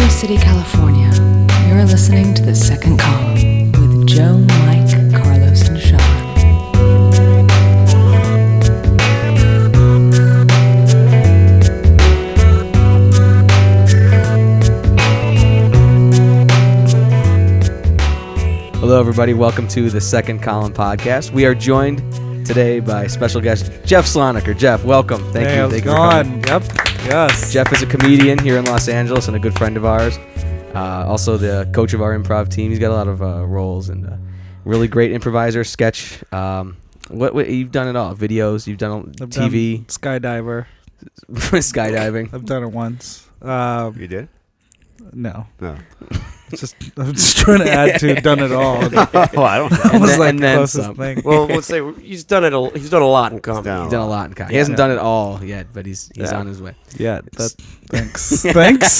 Sacramento City, California. You're listening to The Second Column with Joe, Mike, Carlos, and Sean. Hello, everybody. Welcome to The Second Column podcast. We are joined today by special guest Jeff Sloniker. Jeff, welcome. Thank you. Thank you for coming. Yep. Yes. Jeff is a comedian here in Los Angeles and a good friend of ours. Also the coach of our improv team. He's got a lot of roles and really great improviser, sketch. What you've done it all? Videos. You've done TV. Skydiver. Skydiving. I've done it once. You did? No. No. I'm just trying to add to done it all. Oh, I don't know. That was like and the then closest some. thing. Well, let's say he's done a lot in comedy. He's done a lot in comedy. He hasn't done it all yet, but he's on his way. Yeah. Thanks. Thanks.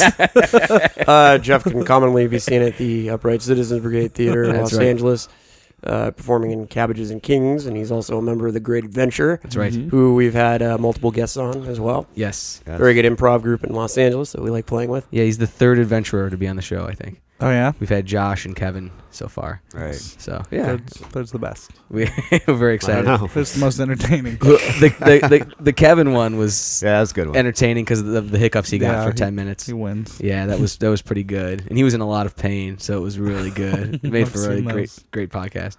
Jeff can commonly be seen at the Upright Citizens Brigade Theater in Los Angeles, performing in Cabbages and Kings, and he's also a member of the Great Adventure. That's right. Mm-hmm. Who we've had multiple guests on as well. Yes. Very good improv group in Los Angeles that we like playing with. Yeah, he's the third adventurer to be on the show, I think. Oh, yeah? We've had Josh and Kevin so far. Right. So, yeah. Third's the best. We're very excited. Third's the most entertaining. The Kevin one was that's a good one. entertaining because of the hiccups he got for 10 minutes. He wins. Yeah, that was pretty good. And he was in a lot of pain, so it was really good. It made for a really great podcast.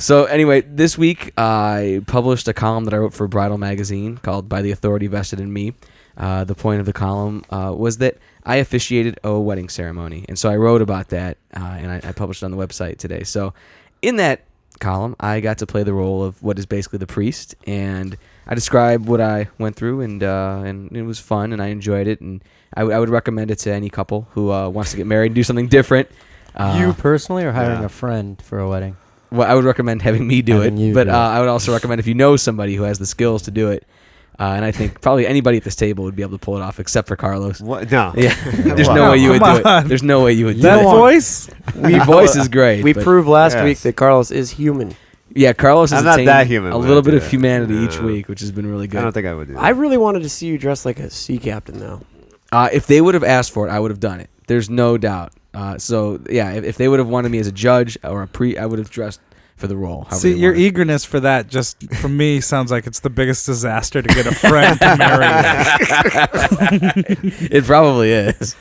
So anyway, this week I published a column that I wrote for Bridal Magazine called By the Authority Vested in Me. The point of the column was that I officiated a wedding ceremony. And so I wrote about that, and I published it on the website today. So in that column, I got to play the role of what is basically the priest, and I described what I went through, and it was fun, and I enjoyed it, and I would recommend it to any couple who wants to get married and do something different. You personally, or hiring a friend for a wedding? Well, I would recommend having me do it, but I would also recommend if you know somebody who has the skills to do it. And I think probably anybody at this table would be able to pull it off, except for Carlos. What? No. Yeah. There's no way you would do it. There's no way you would do That it. voice? Your voice is great. We but proved last week that Carlos is human. yeah, Carlos has I'm not attained that human, a but little bit I of do it. humanity No. each week, which has been really good. I don't think I would do that. I really wanted to see you dressed like a sea captain, though. If they would have asked for it, I would have done it. There's no doubt. So, yeah, if they would have wanted me as a judge or a I would have dressed for the role. See, your eagerness for that just, for me, sounds like it's the biggest disaster to get a friend to marry. It probably is.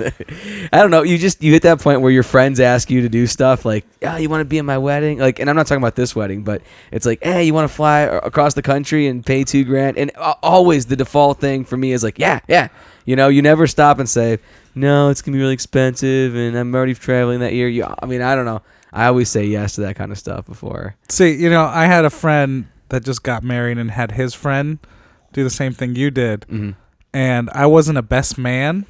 I don't know. You hit that point where your friends ask you to do stuff like, "Oh, you want to be in my wedding?" Like, and I'm not talking about this wedding, but it's like, "Hey, you want to fly across the country and pay $2,000?" And always the default thing for me is like, "Yeah." You know, you never stop and say, "No, it's gonna be really expensive," and I'm already traveling that year. I mean, I don't know. I always say yes to that kind of stuff before. See, I had a friend that just got married and had his friend do the same thing you did. Mm-hmm. And I wasn't a best man,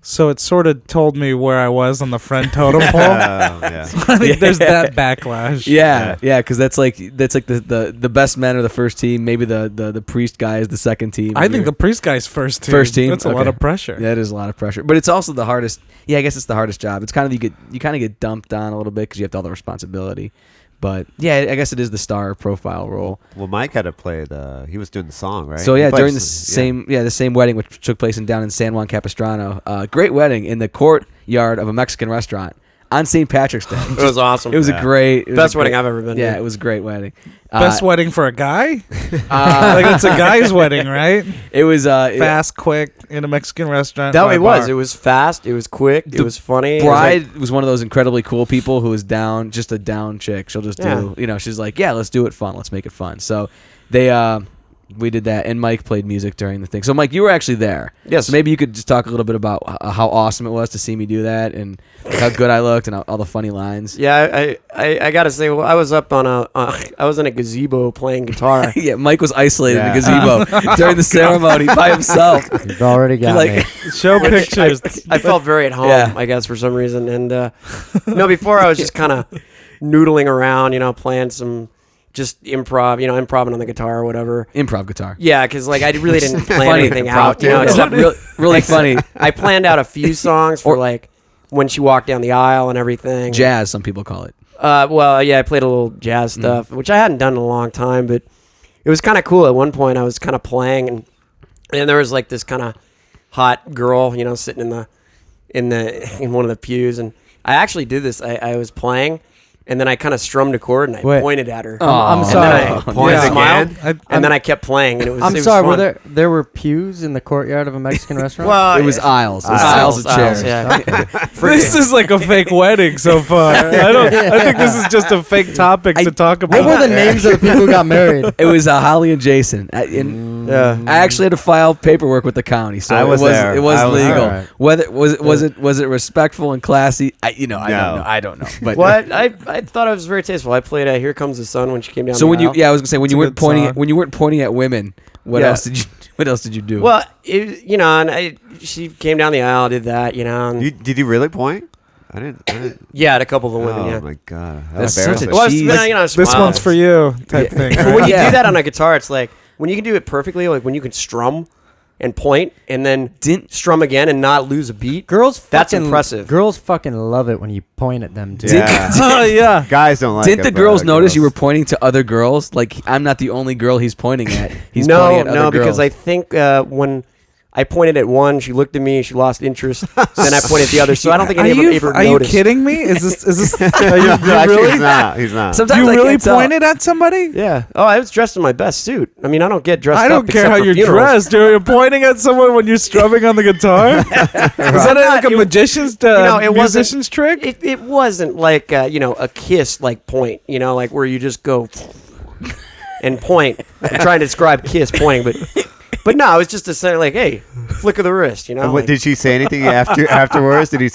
so it sort of told me where I was on the friend totem pole. yeah. So I think there's that backlash. Yeah, because that's like the best men are the first team. Maybe the priest guy is the second team. I think the priest guy's first team. That's a lot of pressure. That is a lot of pressure, but it's also the hardest. Yeah, I guess it's the hardest job. It's kind of you kind of get dumped on a little bit because you have all the responsibility. But yeah, I guess it is the star profile role. Well, Mike had to play he was doing the song, right? So yeah, during the same wedding, which took place down in San Juan Capistrano, great wedding in the courtyard of a Mexican restaurant on St. Patrick's Day. It was awesome. It was a great best wedding I've ever been to. Yeah, it was a great wedding. Best wedding for a guy? Like it's a guy's wedding, right? It was fast, quick, in a Mexican restaurant. No, it was. It was fast. It was quick. It was funny. Bride was one of those incredibly cool people who was just a down chick. She'll just do, she's like, yeah, let's do it fun. Let's make it fun. So we did that, and Mike played music during the thing. So, Mike, you were actually there. Yes. So maybe you could just talk a little bit about how awesome it was to see me do that, and how good I looked, and all the funny lines. Yeah, I gotta say, well, I was up on I was in a gazebo playing guitar. Yeah, Mike was isolated in the gazebo during the ceremony by himself. You've already got me. Show pictures. I felt very at home, I guess, for some reason. And before I was just kind of noodling around, playing some. Just improving on the guitar or whatever. Improv guitar. Yeah, because I really didn't plan anything out. It's not really funny. I planned out a few songs for when she walked down the aisle and everything. Jazz, some people call it. I played a little jazz stuff, which I hadn't done in a long time, but it was kind of cool. At one point, I was kind of playing, and there was this kind of hot girl, sitting in the in one of the pews, and I actually did this. I was playing, and then I kind of strummed a chord and I pointed at her. I'm and sorry. then I pointed, smiled, and then I kept playing. And it was. I'm it was sorry. fun. Were there were pews in the courtyard of a Mexican restaurant? Well, It was aisles. It was aisles of chairs. Yeah. This is like a fake wedding so far. I think this is just a fake topic to talk about. What were the names of the people who got married? It was Holly and Jason. I actually had to file paperwork with the county, so I was there. it was I was legal. there. Whether was it respectful and classy? I don't know. But What I thought it was very tasteful. I played "Here Comes the Sun" when she came down. so the when aisle. I was gonna say when It's you a weren't good pointing song. at, when you weren't pointing at women, what Yeah. else did you do? Well, and she came down the aisle, did that, and Did you really point? I didn't. yeah, at a couple of the women, Oh yeah. my god, That's that's such a embarrassing. Well, Jeez. This smile. one's for you type thing. But when you Yeah. do that on a guitar, it's like when you can do it perfectly, like when you can strum and point and then strum again and not lose a beat. That's impressive. Girls fucking love it when you point at them. Too. Yeah. Oh yeah. Guys don't like Didn't it. the but girls notice girls- you were pointing to other girls? Like, I'm not the only girl he's pointing at. He's pointing at other No, girls. because I think when I pointed at one, she looked at me, she lost interest. Then I pointed at the other, so I don't think anyone ever Are you noticed. kidding me? Is this? Are you, No, actually, really? He's not. He's not. Sometimes You I really can't tell. pointed at somebody? Yeah. Oh, I was dressed in my best suit. I mean, I don't get dressed up. I don't care except how for you're funerals. dressed. You're pointing at someone when you're strumming on the guitar. Is that like a magician's it wasn't- musician's trick? It wasn't like a kiss like point, like where you just go and point. I'm trying to describe kiss pointing, but no, it was just a sign like, hey, flick of the wrist, And what, like, did she say anything afterwards? Did he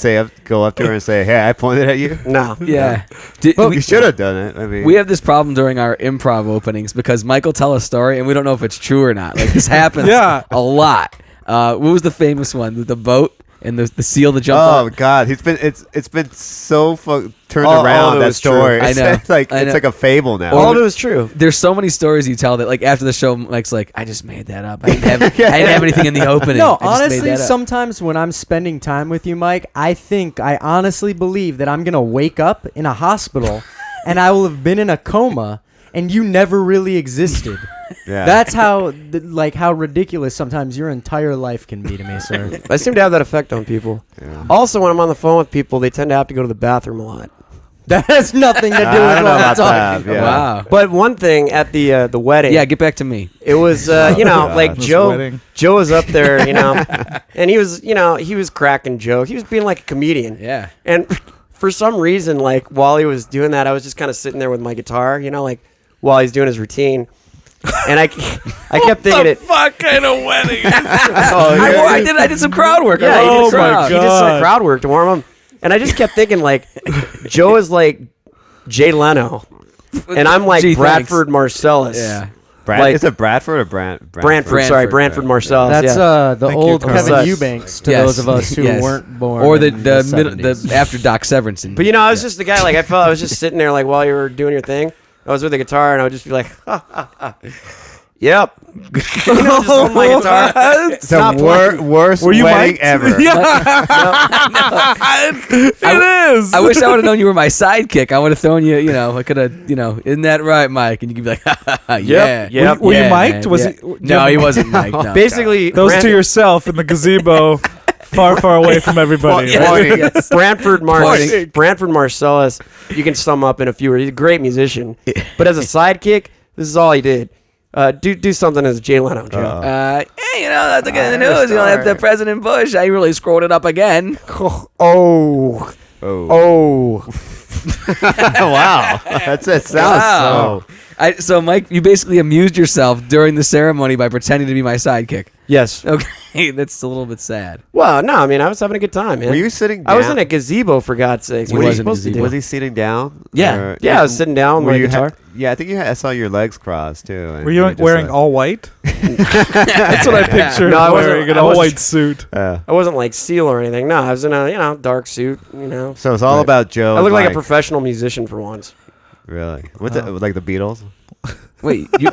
go up to her and say, "Hey, I pointed at you"? no. Yeah. You should have done it. I mean, We have this problem during our improv openings because Mike will tell a story and we don't know if it's true or not. Like, this happens Yeah. a lot. What was the famous one? The boat and the seal that jumped Oh on? God, it's been so turned All around of it that was true. story. I It's, know. it's like I know. it's like a fable now. All of it was true. There's so many stories you tell that, like, after the show, Mike's like, I just made that up. I didn't have anything in the opening. No, I just made honestly, that up." sometimes when I'm spending time with you, Mike, I honestly believe that I'm gonna wake up in a hospital and I will have been in a coma and you never really existed. Yeah. That's how ridiculous sometimes your entire life can be to me, sir. I seem to have that effect on people. Yeah. Also, when I'm on the phone with people, they tend to have to go to the bathroom a lot. That has nothing to do I with don't what know I'm about talking that. Yeah. Wow. But one thing at the wedding, Yeah, get back to me. it was God. like This Joe. wedding. Joe was up there, and he was cracking jokes. He was being like a comedian. Yeah. And for some reason, like while he was doing that, I was just kind of sitting there with my guitar, like while he's doing his routine. And I kept thinking it. Fuck kind of wedding. I did some crowd work. Yeah, I he did did, Oh some my crowd. he did some God. crowd work to warm him. And I just kept thinking like, Joe is like Jay Leno, and I'm like Gee, Bradford Marcellus. Yeah. like- is it Bradford or Brantford? Brantford. Sorry, Brantford Marcellus. That's yeah. the Thank you, old Carlos. Kevin Eubanks to Yes. those of us who Yes. weren't born. Or the in the middle, 70s. the after Doc Severinsen. But I was just the guy. Like I felt I was just sitting there, like while you were doing your thing. I was with the guitar, and I would just be like, ha, ha, ha. Yep. Just hold my guitar. It's the worst Were you wedding mic'd? ever. It is. I wish I would have known you were my sidekick. I would have thrown you, I could have, isn't that right, Mike? And you could be like, ha, ha, ha, yeah. Yep. Were you yeah, mic'd? man, Was yeah. he- No, he wasn't mic'd. No. Basically, Those to yourself in the gazebo, far away from everybody. Yeah. right? Pointing. Yes. Brantford Marcellus, you can sum up in a few words. He's a great musician, but as a sidekick, this is all he did. Do something as Jay Leno, Joe. Hey, that's again in the news. After President Bush, I really screwed it up again. Oh, Oh. Wow. That's it. Sounds Wow. So, Mike, you basically amused yourself during the ceremony by pretending to be my sidekick. yes. Okay, that's a little bit sad. Well, no, I mean I was having a good time, man. Were you sitting down? I was in a gazebo for God's sakes. He What are you was in a supposed to do? gazebo. Was he sitting down? Yeah. Or- Yeah, I was sitting down Were with my you guitar. yeah, I think I saw your legs crossed too. and Were you just wearing like- all white? That's what I pictured. No, I wasn't- wearing an I all wasn't- white suit. I wasn't like SEAL or anything. No, I was in a dark suit. So it's all about Joe. I look and like a Mike. professional musician for once. Really? What's it like the Beatles? Wait, you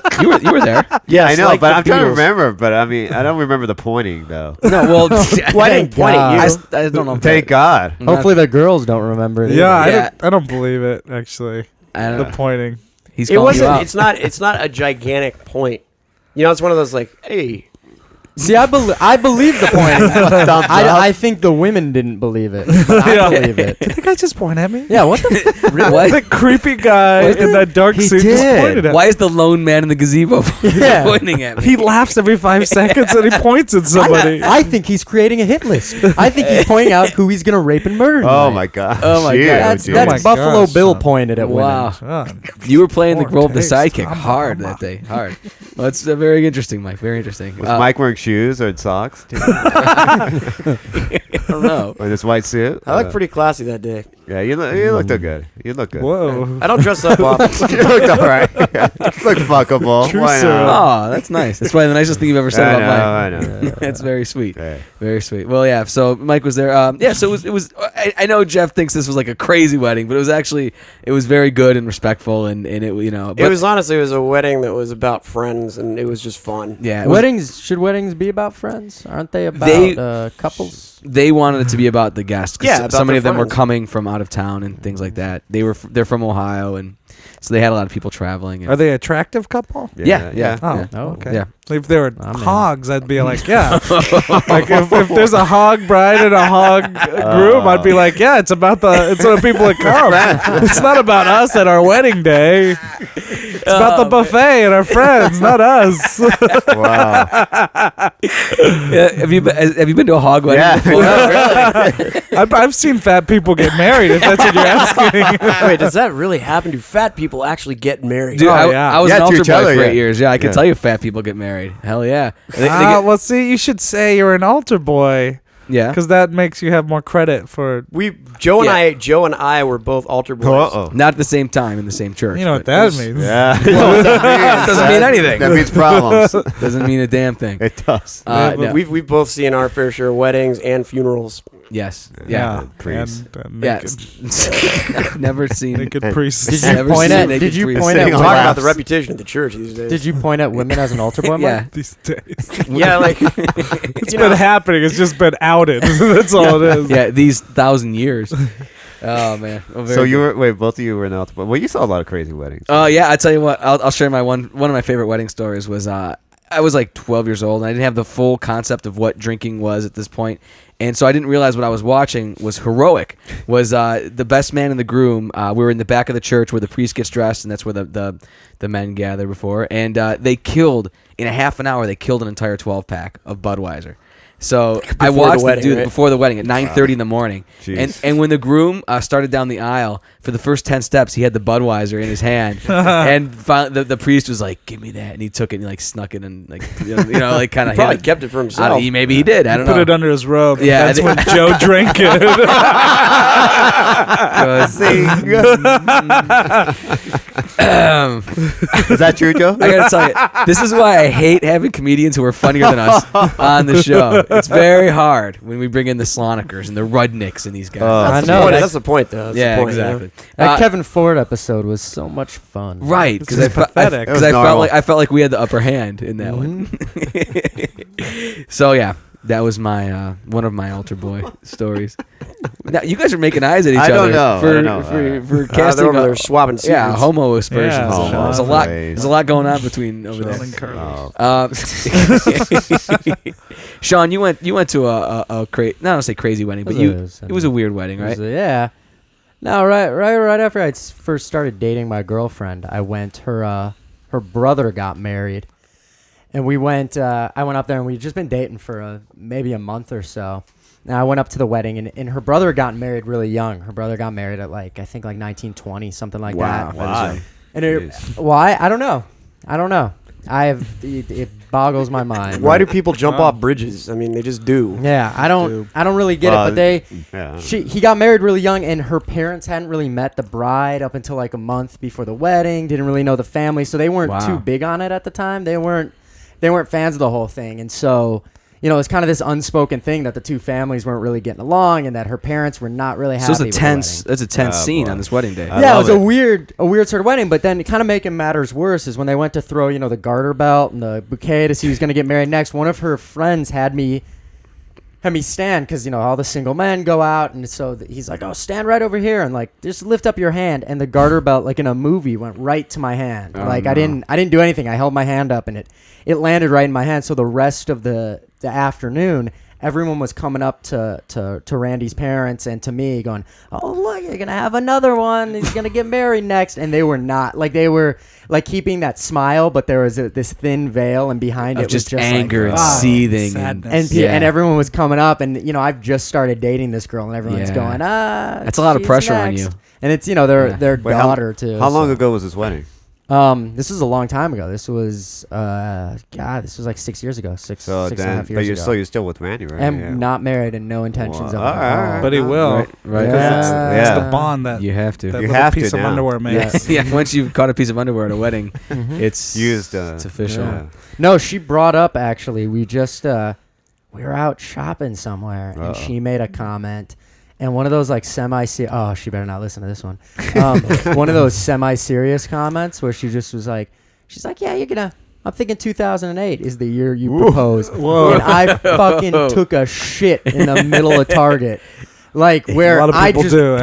were there? Yeah, I know, but I'm trying to remember. But I mean, I don't remember the pointing though. No, well, Well, I didn't point at you. I don't know. if Thank God. Hopefully the girls don't remember it. Yeah, either. I don't believe it. Actually, I don't the know. pointing. He's It calling you wasn't. out. It's not a gigantic point. It's one of those like, hey, See, I believe the pointing. I think the women didn't believe it. But I believe it. Did the guy just point at me? Yeah, what the What? The creepy guy in that dark He suit just did. pointed at me. Why is the lone man in the gazebo Yeah. pointing at me? He laughs every 5 seconds and he points at somebody. I think he's creating a hit list. I think he's pointing out who he's going to rape and murder. Oh tonight. my god. Oh my God. That's, dude. Oh that's my Buffalo gosh, Bill son. pointed at Wow. John. You were playing the Poor role of the taste. sidekick I'm hard a- that day. Hard. Well, it's very interesting, Mike. Very interesting. Was Mike wearing shoes or socks? I don't know. Or this white suit? I look pretty classy that day. Yeah, you looked good. You look good. Whoa. I don't dress up often. You looked all right. Look fuckable. True Why story. not? Oh, that's nice. That's probably the nicest thing you've ever said I about know, Mike. I know. That's very sweet. Okay. Very sweet. Well, yeah. So Mike was there. Yeah. So it was. I know Jeff thinks this was like a crazy wedding, but it was very good and respectful, and it It was honestly, it was a wedding that was about friends, and it was just fun. yeah. It was, Should weddings be about friends? Aren't they about couples? they wanted it to be about the guests. 'Cause Yeah, about so many their of them were friends. coming from out of town and things like that. They're from Ohio, and so they had a lot of people traveling. And, Are they attractive couple? yeah. Oh, Yeah. Oh, okay. Yeah. If they were I'm in. hogs, I'd be like, yeah. Like if there's a hog bride and a hog groom, I'd be like, yeah, it's about the people that come. It's not about us at our wedding day. It's about the buffet and our friends, not us. Wow. Yeah, have you been to a hog wedding Yeah. before? I've seen fat people get married, if that's what you're asking. Wait, does that really happen? Do fat people actually get married? Dude, Oh, I, yeah. I was Yeah, an to altar each boy other, for yeah. 8 years. Yeah, I can Yeah. tell you fat people get married. Hell yeah. They get- Well, see, you should say you're an altar boy yeah. because that makes you have more credit for. Joe and I were both altar boys. Uh-oh. Not at the same time in the same church. You know what but that it was- means? Yeah. Doesn't mean anything. That means problems. Doesn't mean a damn thing. It does. But No. we've both seen our fair share of weddings and funerals. Yes. Yeah. Priest. And Yes. naked, I've never seen. naked priests. Did Never you point seen a at? naked Did you priest. point Sitting at? on Talk women- about the reputation of the church these days. Did you point at women as an altar boy? Mike? Yeah. These days. Yeah, like It's been happening. It's just been outed. That's all it is. Yeah. These 1,000 years. Oh man. Well, very So you good. were both of you were in altar. Well, you saw a lot of crazy weddings. Yeah, I tell you what. I'll share my one of my favorite wedding stories was I was like 12 years old and I didn't have the full concept of what drinking was at this point, and so I didn't realize what I was watching was heroic. Was the best man and the groom? We were in the back of the church where the priest gets dressed, and that's where the men gather before. And they killed in a half an hour. They killed an entire 12-pack of Budweiser. So I Before the watched wedding, the dude right? before the wedding at 9:30 in the morning, Jeez. and when the groom started down the aisle for the first 10 steps, he had the Budweiser in his hand, and finally the priest was like, "Give me that," and he took it and like snuck it and like like kind of probably kept it for himself. Maybe he did. I don't Put know. it under his robe. Yeah, That's I when Joe drank it. Is that true, Joe? I gotta tell you, this is why I hate having comedians who are funnier than us on the show. It's very hard when we bring in the Slonikers and the Rudnicks and these guys. I That's know. That's the point, though. That's yeah, the point, you know? exactly. That Kevin Ford episode was so much fun. Right, because This is pathetic. It was I normal. felt like we had the upper hand in that one. So yeah, that was my one of my altar boy stories. Now you guys are making eyes at each I other don't know. for I don't know. for They're casting. over there swapping seats. Yeah, homo aspersions. Yeah, and Sean. there's a lot. Please. There's a lot going on between over there. Sean and Carlos. Sean, you went to a not to say crazy wedding, but it was a weird wedding, right? Yeah. No, right after I first started dating my girlfriend, I went. Her brother got married, and we went. I went up there, and we'd just been dating for maybe a month or so. And I went up to the wedding, and her brother got married really young. Her brother got married at I think 1920, something like that. Wow. And why? I don't know. It boggles my mind. Why do people jump off bridges? I mean, they just do. Yeah, I don't really get it. But Yeah. he got married really young, and her parents hadn't really met the bride up until like a month before the wedding. Didn't really know the family, so they weren't too big on it at the time. They weren't fans of the whole thing, and so. It's kind of this unspoken thing that the two families weren't really getting along, and that her parents were not really happy. So it's with the wedding. It's a tense scene boy. on this wedding day. Yeah, it was a weird sort of wedding. But then, kind of making matters worse is when they went to throw, the garter belt and the bouquet to see who's going to get married next. One of her friends had me had me stand because all the single men go out, and so he's like, "Oh, stand right over here," and like just lift up your hand, and the garter belt, like in a movie, went right to my hand. I didn't do anything. I held my hand up, and it landed right in my hand. So the rest of the afternoon, everyone was coming up to Randy's parents and to me going, "Oh, look, you're going to have another one. He's going to get married next." And they were not. Like, they were, like, keeping that smile, but there was this thin veil, and behind it was just anger like, and seething. And everyone was coming up, and, I've just started dating this girl, and everyone's going, That's a lot of pressure next. on you. And it's, their Wait, daughter, too. How long ago was this wedding? This was a long time ago. This was, this was like 6 years ago. Six and a half years ago. So you're still with Randy, right? I'm not married and no intentions of it. All right. But he will. Right. It's the bond that You have to. that You little have piece to of now. underwear makes. Yeah, once you've caught a piece of underwear at a wedding, it's Used. it's official. Yeah. No, she brought up, actually, we just, we were out shopping somewhere, and she made a comment. And one of those like oh, she better not listen to this one. One of those semi-serious comments where she just was like, she's like, yeah, I'm thinking 2008 is the year you propose. Whoa. And I fucking took a shit in the middle of Target. Like, where a lot of people do.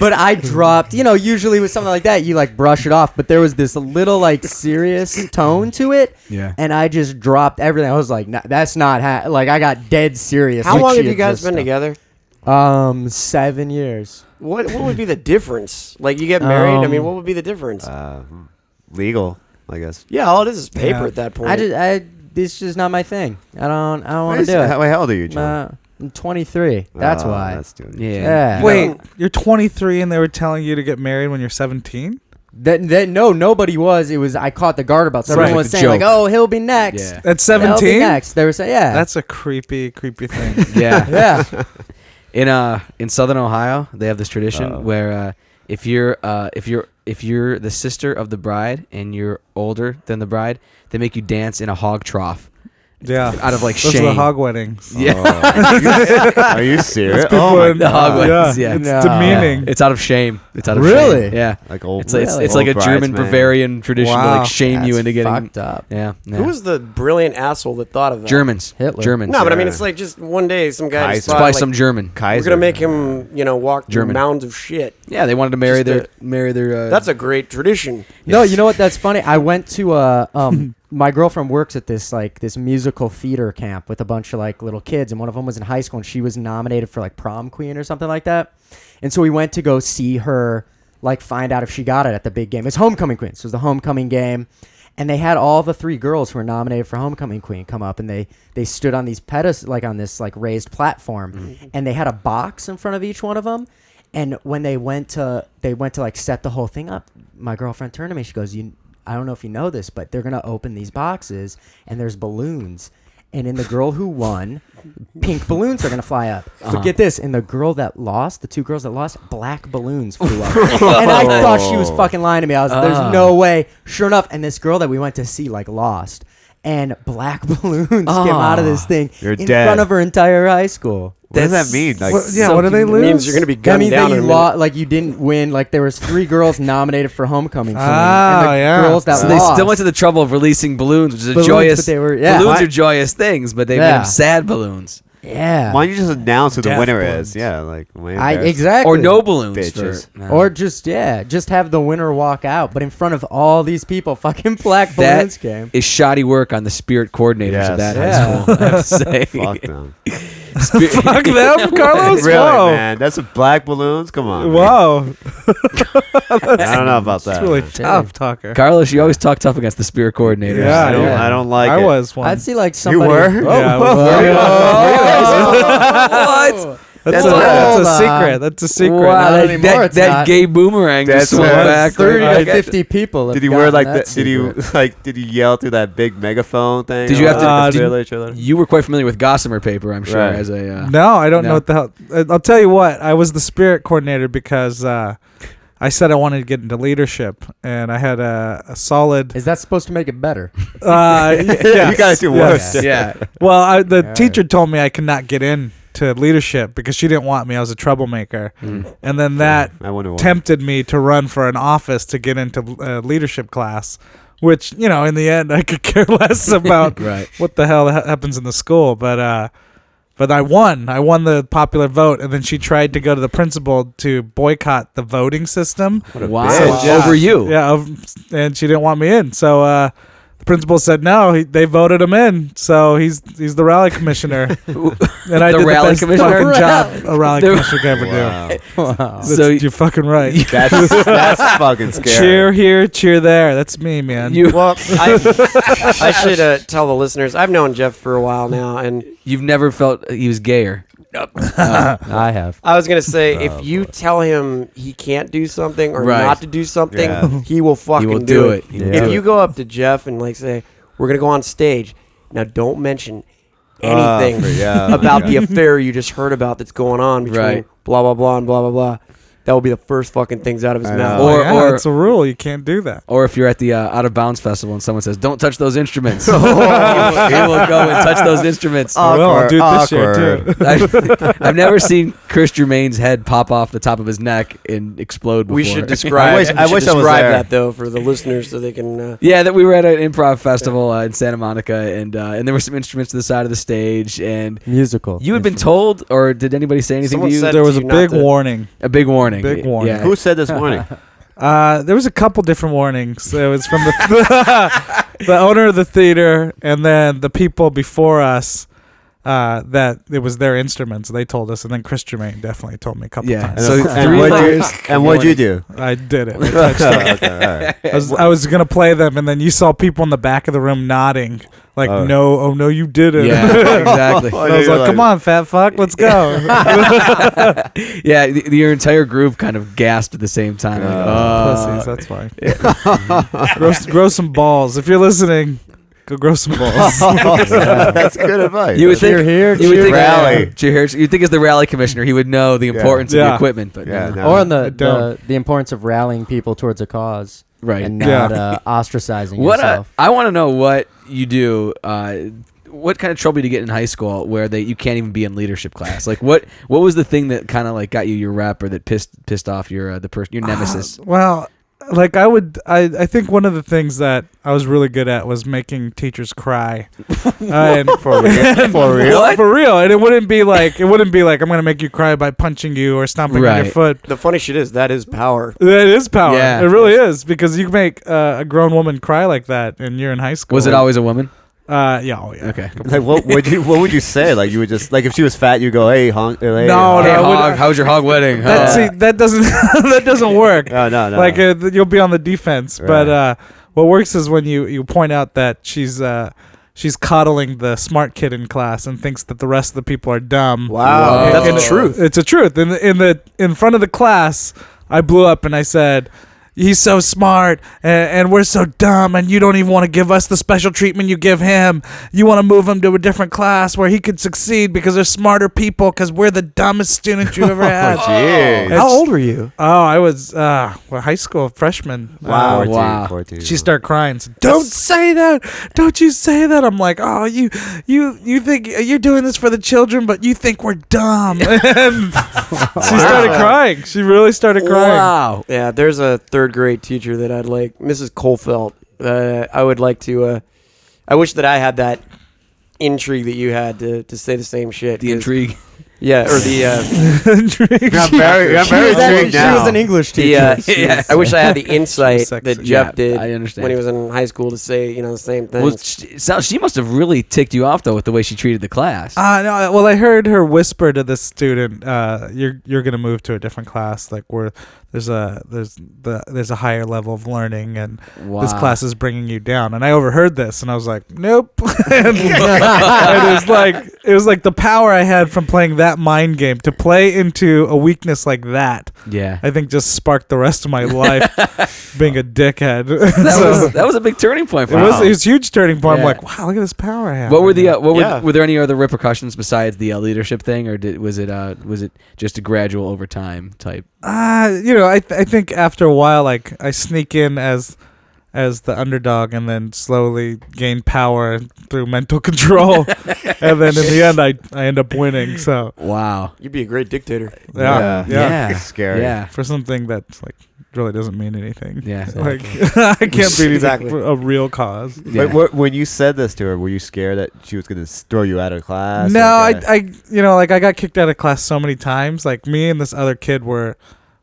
But I dropped, usually with something like that, you like brush it off. But there was this little like serious tone to it. Yeah. And I just dropped everything. I was like, nah, that's not, like, I got dead serious. How when long she have you had guys just been stopped. together? 7 years. What would be the difference? Like, you get married. I mean, what would be the difference? Legal, I guess. Yeah, all it is paper Yeah. at that point. This is just not my thing. I don't want to do it. How old are you, John? I'm 23. That's Oh, why. That's doing it. Yeah. Wait, you're 23 and they were telling you to get married when you're 17? No, nobody was. It was, I caught the garter belt. So Right. everyone was The saying like, joke. "Oh, he'll be next." Yeah. At He'll be 17? next. They were saying, "Yeah." That's a creepy thing. Yeah. Yeah. In Southern Ohio, they have this tradition where if you're the sister of the bride and you're older than the bride, they make you dance in a hog trough. Yeah. Out of like Those shame. are the hog weddings. Yeah. Are you serious? People Oh my in- The hog God. weddings, yeah. It's No. demeaning. It's out of shame. It's out of Really? shame. Yeah. Like old. It's like Really? it's like a old German bridesmaid. Bavarian tradition to Wow. like shame you That's into getting fucked up. Yeah. Who was the brilliant asshole that thought of that? Germans? Hitler. Germans. No, but I mean, Yeah. it's like just one day some guy Kaiser. just It's thought, probably like, some German. Kaiser. we're gonna make him, walk through German. mounds of shit. Yeah, they wanted to marry Just their. That's a great tradition. No, you know what? That's funny. I went to my girlfriend works at this musical theater camp with a bunch of like little kids, and one of them was in high school, and she was nominated for like prom queen or something like that. And so we went to go see her, like find out if she got it at the big game. It's homecoming queen. So it was the homecoming game, and they had all the 3 girls who were nominated for homecoming queen come up, and they stood on these pedestals, like on this like raised platform, and they had a box in front of each one of them. And when they went to like set the whole thing up, my girlfriend turned to me. She goes, I don't know if you know this, but they're going to open these boxes and there's balloons. And in the girl who won, pink balloons are going to fly up. But get this, in the girl that lost, the 2 girls that lost, black balloons flew up. And I thought she was fucking lying to me. I was there's no way. Sure enough, and this girl that we went to see like lost. And black balloons came out of this thing You're in dead. front of her entire high school. What does that mean? Like, What do they It lose? means you're gonna be That gunned means down that in a you minute. lost, like you didn't win. Like there was 3 girls nominated for homecoming queen, Ah, and the yeah. girls that So lost. they still went to the trouble of releasing balloons, which is a Balloons, joyous. but they were- yeah. Balloons Why- are joyous things, but they made Yeah. them sad balloons. yeah, why don't you just announce who the Death winner balloons. is? Yeah, like am I I embarrassed? exactly. Or no balloons. Bitches. For, no. Or just have the winner walk out, but in front of all these people, fucking black balloons that came. is shoddy work on the spirit coordinators of Yes. that Yeah. high school. I have to say. Fuck them. Fuck them, Carlos? Really, Whoa. man? That's some black balloons. Come on. man. Whoa. I don't know about that. It's really man. tough, Tucker. Carlos, you always talk tough against the spirit coordinators. Yeah, I don't. yeah. I don't like I it. was one. I'd see like somebody. were? Yeah, I was. What? That's Hold a on. secret. That's a secret. Wow, Not that, anymore, that, it's that not. gay boomerang just That's swung right. back. 30 right to back. 50 people. Did he wear like that? Did you like? Did you yell through that big megaphone thing? Did you have to- You were quite familiar with gossamer paper, I'm sure, Right. as a. No, I don't No. know what the hell. I'll tell you what. I was the spirit coordinator because I said I wanted to get into leadership, and I had a solid. Is that supposed to make it better? Yeah, You guys do worse. Yeah. Well, the teacher told me I could not get in to leadership because she didn't want me. I was a troublemaker, and then that I wonder why. tempted me to run for an office to get into leadership class, which in the end I could care less about Right. what the hell happens in the school. But I won. I won the popular vote, and then she tried to go to the principal to boycott the voting system. Wow. bitch. Over you. Yeah, and she didn't want me in. So the principal said no. They voted him in, so he's the rally commissioner. And I The did rally the best commissioner? fucking job a rally The- commissioner could ever Wow. do. Wow. So You're fucking right. That's fucking scary. Cheer here, cheer there. That's me, man. Well, I should tell the listeners. I've known Jeff for a while now, and You've never felt he was gayer. I have. I was gonna say if you tell him he can't do something or Right. not to do something, Yeah. he will fucking He will do it. He will If do you it. go up to Jeff and like say, "We're gonna go on stage," now don't mention anything about the affair you just heard about that's going on between Right. blah blah blah and blah blah blah. That will be the first fucking things out of his I mouth. know. Or- it's a rule. You can't do that. Or if you're at the Out of Bounds festival and someone says, "Don't touch those instruments," he will go and touch those instruments. Well, I'll do it this year Awkward. too. I've never seen Chris Germain's head pop off the top of his neck and explode before. We should describe. I wish I was describe there. that though for the listeners so they can. Yeah, that we were at an improv festival in Santa Monica, and there were some instruments to the side of the stage, and Musical. you had been told, or did anybody say anything Someone to you? said- There was a you not big to- warning. A big warning. Big warning. Yeah. Who said this morning? There was a couple different warnings. It was from the owner of the theater, and then the people before us. That it was their instruments. They told us, and then Chris Germain definitely told me a couple Yeah. times. So and 3 what'd you- layers. and what'd you do? I did it. I touched it. Okay, all right. I was gonna play them, and then you saw people in the back of the room nodding, like, Oh. "No, oh no, you didn't." Yeah, exactly. I was like, "Come on, fat fuck, let's go." Yeah, your entire group kind of gasped at the same time. Like, Pussies, that's why. grow some balls. If you're listening, go grow some balls. That's good advice. You would think Cheer here, you would cheer think Rally. Cheer here. You'd think as the rally commissioner, he would know the importance of the Yeah. equipment, but Yeah, no. no. Or on I don't. the importance of rallying people towards a cause Right. and Yeah. not ostracizing What yourself. I want to know what you do. What kind of trouble did you get in high school where you can't even be in leadership class? Like what was the thing that kind of like got you your rep or that pissed off your your nemesis? Well, like I think one of the things that I was really good at was making teachers cry. And For real? For real? What? For real. And it wouldn't be like I'm gonna make you cry by punching you or stomping on Right. your foot. The funny shit is that is power. That is power. Yeah. It really is, because you can make a grown woman cry like that, and you're in high school. Was it always a woman? Yeah. Oh yeah. Okay. Like what would you say? Like you would just like if she was fat, you go, hey, honk. Hey, No, Hey, no, I would- hog, how's your hog wedding? That, see, that doesn't that doesn't work. No, no, no. Like you'll be on the defense, but what works is when you point out that she's coddling the smart kid in class and thinks that the rest of the people are dumb. Wow, Whoa. that's And the truth. It's a truth. In front of the class, I blew up and I said, "He's so smart, and we're so dumb, and you don't even want to give us the special treatment you give him. You want to move him to a different class where he could succeed because they're smarter people, because we're the dumbest students you ever had." Jeez. How old were you? Oh, I was high school freshman. Wow. 14, Wow. 14. She started crying. Said, "Don't say that! Don't you say that!" I'm like, "Oh, you think you're doing this for the children, but you think we're dumb." And she started crying. She really started crying. Wow. Yeah, there's a third grade teacher that I'd like, Mrs. Colfelt. I would like to. I wish that I had that intrigue that you had to say the same shit. The 'cause- intrigue. Yeah, or the I'm very She was intrigued now. an English teacher. Yeah. I wish I had the insight sexy. that Jeff Yeah, did I understand. when he was in high school to say, the same thing. Well, she must have really ticked you off though with the way she treated the class. No, well, I heard her whisper to this student, "You're gonna move to a different class. Like there's a higher level of learning, and this Wow. class is bringing you down." And I overheard this, and I was like, "Nope." And it was like the power I had from playing that mind game to play into a weakness like that. Yeah. I think just sparked the rest of my life being a dickhead. That was a big turning point for It you. was a huge turning point. Yeah. I'm like, wow, look at this power I have. What were the Yeah. were there any other repercussions besides the leadership thing, or was it just a gradual over time type? I think after a while, like I sneak in as the underdog, and then slowly gain power through mental control, and then in the end, I end up winning. So Wow. You'd be a great dictator. yeah. Yeah. It's scary. Yeah. For something that's like really doesn't mean anything. Yeah. Like I can't be anything Exactly. for a real cause. Yeah. But when you said this to her, were you scared that she was going to throw you out of class? No, Like, I like I got kicked out of class so many times. Like me and this other kid were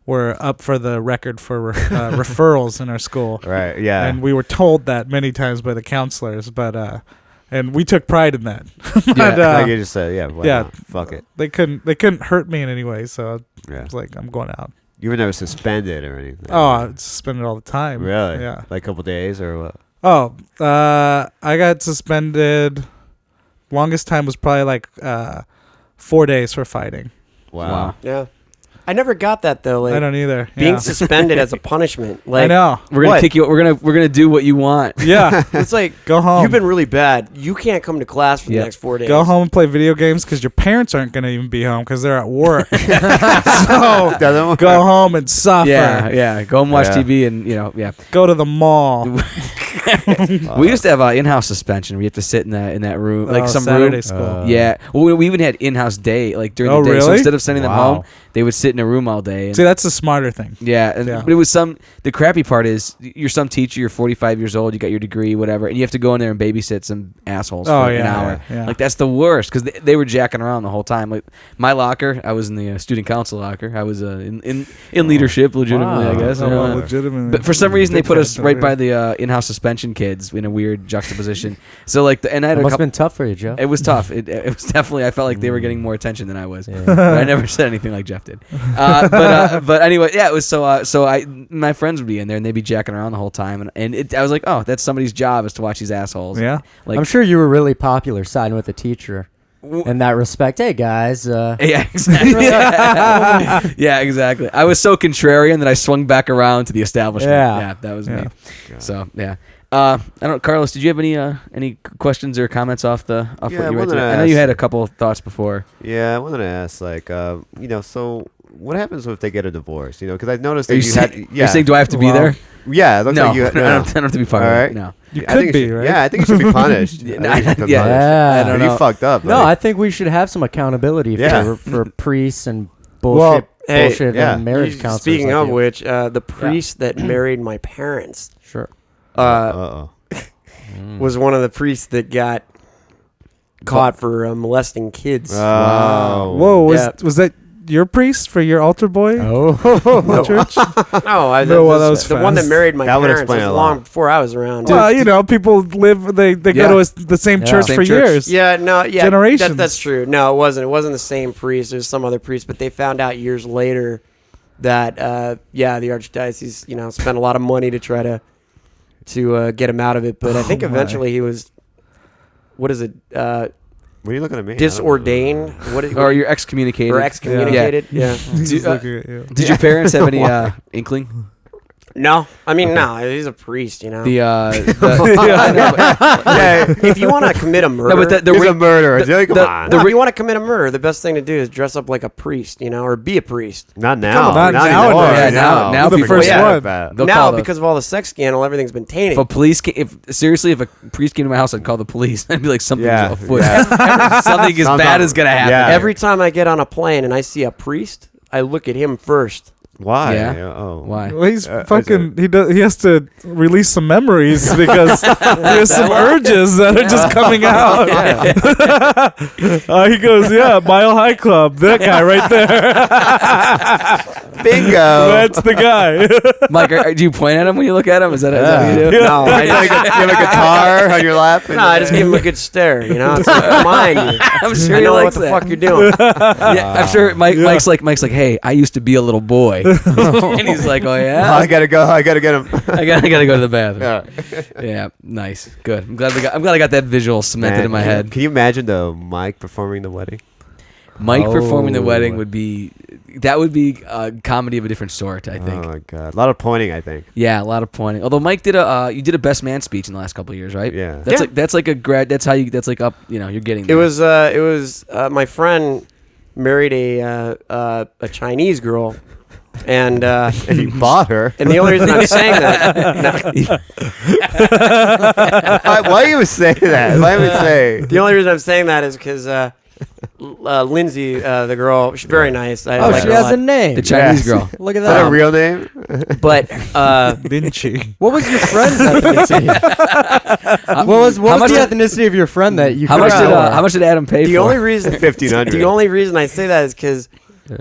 up for the record for referrals in our school. Right. Yeah. And we were told that many times by the counselors, but and we took pride in that. But, like you just said, yeah. Why yeah. not? Fuck it. they couldn't hurt me in any way, so Yeah. I was like, I'm going out. You were never suspended or anything. Oh, I suspended all the time. Really? Yeah. Like a couple days or what? Oh, I got suspended. Longest time was probably like 4 days for fighting. Wow. Yeah. I never got that though. Like I don't either. being Yeah. suspended as a punishment. Like I know. We're gonna What? kick you. We're gonna do what you want. Yeah. it's like Go home. you've been really bad. You can't come to class for the Yeah. next 4 days. Go home and play video games because your parents aren't going to even be home because they're at work. So Doesn't work. go home and suffer. Yeah. Go and watch Yeah. TV and yeah. Go to the mall. We used to have in-house suspension. We have to sit in that room, like some Saturday room. school. Yeah. Well, we even had in-house day, like during Oh, the day. So really? instead of sending them Wow. home, they would sit in a room all day. And See, that's the smarter thing. yeah, Yeah. but it was the crappy part is you're some teacher, you're 45 years old, you got your degree, whatever, and you have to go in there and babysit some assholes Oh, for an yeah, hour. yeah. Like that's the worst because they were jacking around the whole time. Like my locker, I was in the student council locker. I was in leadership, legitimately, Wow. I guess. Oh, I don't well, know. legitimately. But for some reason, they put us Different, right yeah. by the in-house suspension kids in a weird juxtaposition. So like, and I had It a must have couple. been tough for you, Joe. It was tough. It was definitely. I felt like they were getting more attention than I was. Yeah. But I never said anything like Jeff did. But anyway, yeah, it was my friends would be in there and they'd be jacking around the whole time, and I was like, oh, that's somebody's job is to watch these assholes. Yeah. Like I'm sure you were really popular siding with the teacher in that respect. Hey, guys. Yeah, exactly. Yeah, exactly. I was so contrarian that I swung back around to the establishment. Yeah. Yeah, that was me. God. So yeah. I don't, Carlos. Did you have any questions or comments off Yeah, what I you read? wanted Today? to I know you ask- had a couple of thoughts before. Yeah, I wanted to ask, like, so what happens if they get a divorce? You know, because I noticed Are that you, you had. saying, Yeah. you're saying, do I have to be Well, there? Yeah, it looks No, like you. I don't have to be part All of right. it. No. You I could think be, you should, right? Yeah, I think you should be punished. Yeah, I think you should be yeah. punished. Yeah. I don't You know. fucked up. No, buddy. I think we should have some accountability Yeah. for priests and Well, bullshit yeah. and marriage counselors. Speaking like of you. which, the priest that married my parents Sure. Uh-oh. was one of the priests that got caught for molesting kids. Oh. Whoa, Yeah. was that your priest for your altar boy? Oh. The church? No, well, that was the one that fast. married my That would parents explain was a long lot. before I was around. Well, you know, people live. They Yeah. go to the same Yeah. church Same for church. years. Yeah, no, yeah, Generations. that's true. No, it wasn't. It wasn't the same priest. It was some other priest. But they found out years later that, the archdiocese, spent a lot of money to try to get him out of it. But I think my. eventually he was, what is it, What are you looking at me? disordained? What is, Or you're excommunicated. or excommunicated? Yeah. He's Do- just looking at you. Did your parents have any inkling? No, I mean, no, he's a priest, The Yeah, if you want to commit a murder, no, but the He's ring- a murderer. the- Joey, come the- on. the if you want to commit a murder, the best thing to do is dress up like a priest, or be a priest. Not now. Not Not nowadays. anymore. Yeah, now You're the people- first yeah. one. They'll now, call the- because of all the sex scandal, everything's been tainted. if a police if a priest came to my house, I'd call the police. I'd be like, something's Yeah, afoot. yeah. Something as bad is gonna happen. Yeah. Every time I get on a plane and I see a priest, I look at him first. Why? Yeah. Oh. Why? Well, he's is fucking. He has to release some memories because there's some urges that are just coming out. He goes, yeah, Mile High Club. That guy right there. Bingo. That's the guy. Mike, do you point at him when you look at him? Is that what you do? No, I You have a guitar on your lap? No, I just give him a good stare. It's like, come on, you. I'm sure I he know what likes the that. fuck you're doing. Yeah, I'm sure Mike's like, hey, I used to be a little boy, and he's like, oh Oh, yeah, I gotta go. I gotta get him. I gotta go to the bathroom. Yeah. Yeah, nice, good. I'm glad I got that visual cemented in my head. Can you imagine though Mike performing the wedding? Mike performing the Oh. wedding would be a comedy of a different sort, I think. Oh my god, a lot of pointing. I think. Yeah, a lot of pointing. Although Mike did you did a best man speech in the last couple of years, right? Yeah. That's like a grad. That's how you. That's like up. You're getting. It There. was my friend married a Chinese girl, and And he bought her. and the only reason I'm saying that, Why you would say that? Why would say? the only reason I'm saying that is because Lindsay, the girl, she's very nice. I Oh, like she her a has lot. a name. The Chinese girl. Look at Is that a that. real name? But Vinci. What was your friend's ethnicity? what was much the did- ethnicity of your friend that you? How much couldn't did tell? how much did Adam pay the for? only reason 1,500. the only reason I say that is because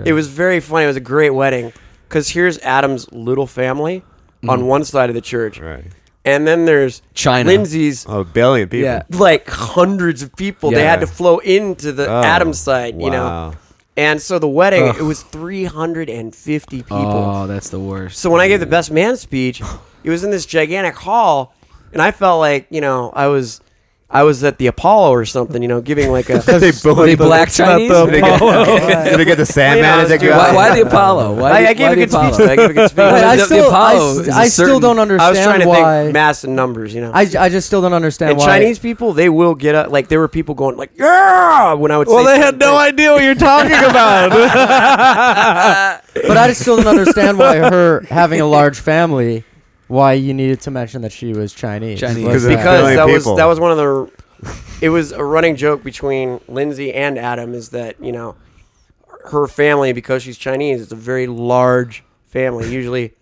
it was very funny. It was a great wedding. Because here's Adam's little family on one side of the church, Right. and then there's China. Lindsay's. Oh, a billion people. Yeah. Like hundreds of people, they Yeah. had to flow into the Oh, Adams side, you know. wow. And so the wedding, it was 350 people. Oh, that's the worst. So when I gave the best man speech, it was in this gigantic hall, and I felt like, you know, I was at the Apollo or something, you know, giving like a. They They black Chinese? the Did they get the Sandman Well, as they dude, go? Why the Apollo? I gave a good speech. Apollo? I gave a good speech. Wait, I The still, Apollo is a I still certain- don't I understand was trying to why. think mass and numbers, you know. I just still don't understand And why. Chinese people, they will get up. Like there were people going like, "Yeah!" when I would. Well, say they had certain no things. idea what you're talking about. But I just still don't understand why her having a large family, why you needed to mention that she was Chinese. Chinese. What's Because that? Because Billion people. that was one of the. It was a running joke between Lindsay and Adam is that, you know, her family, because she's Chinese, it's a very large family. Usually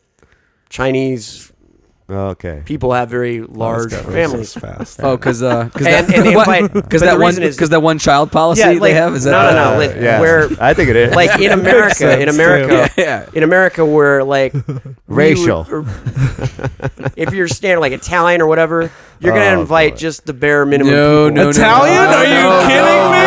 Chinese Okay. people have very large families. Fast. Oh, because And they invite- but the that one reason is- that one child policy Yeah, like- they have is that no. Like, Yeah. where I think it is. like in America, sense, yeah. in America, where like Racial. if you're standing like Italian or whatever, you're gonna Oh, invite boy. just the bare minimum. No, people. no, Italian? Are you kidding me?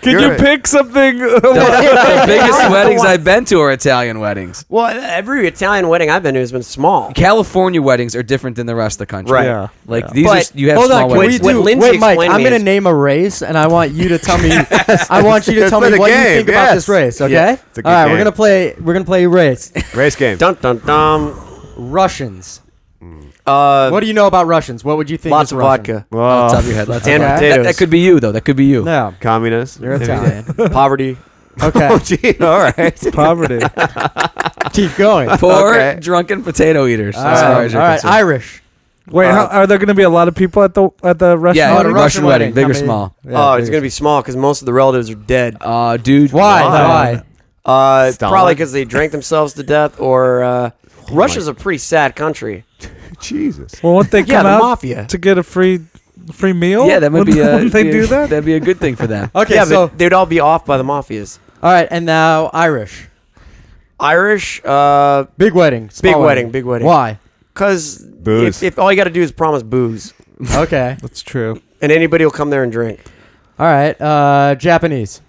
Can You're you right. pick something? The biggest I weddings want- I've been to are Italian weddings. Well, every Italian wedding I've been to has been small. California weddings are different than the rest of the country. Right. Yeah. Like Yeah. these But- are you have Hold small on, can we weddings. What do? Lindsay Wait, Mike, explained to I'm me gonna is- name a race, and I want you to tell me. I want you to Let's tell play me the what you game, think about yes. this race. Okay. Yeah. It's a good All right, game. we're gonna play. We're gonna play a race. Race game. Dun dun dun. Russians. Uh, What do you know about Russians? What would you think? lots is of Russian? vodka Off the Well, top of your head. Lots and of that, potatoes. that could be you though. That could be you. No, communist. you're Italian. poverty. Okay, Oh, gee. All right. Poverty. keep going. Poor Okay. drunken potato eaters. All as far right, as you're all right. concerned. Irish. Wait, are there going to be a lot of people at the Russian Yeah, wedding? Russian wedding, big How or many- small. Yeah, Oh, it's big. gonna be small because most of the relatives are dead. Dude. Why? Why? Stalin? Probably because they drank themselves to death, or Russia's a pretty sad country. Jesus. Well, won't they Yeah, come the out mafia. to get a free meal? Yeah, that might be. Wouldn't they do that? That'd be a good thing for them. Okay, Yeah, so but they'd all be off by the mafias. all right, and now Irish. Irish, Big wedding. Small big wedding, big wedding. Why? Because Booze. if all you got to do is promise booze, Okay. That's true. and anybody will come there and drink. All right. Japanese.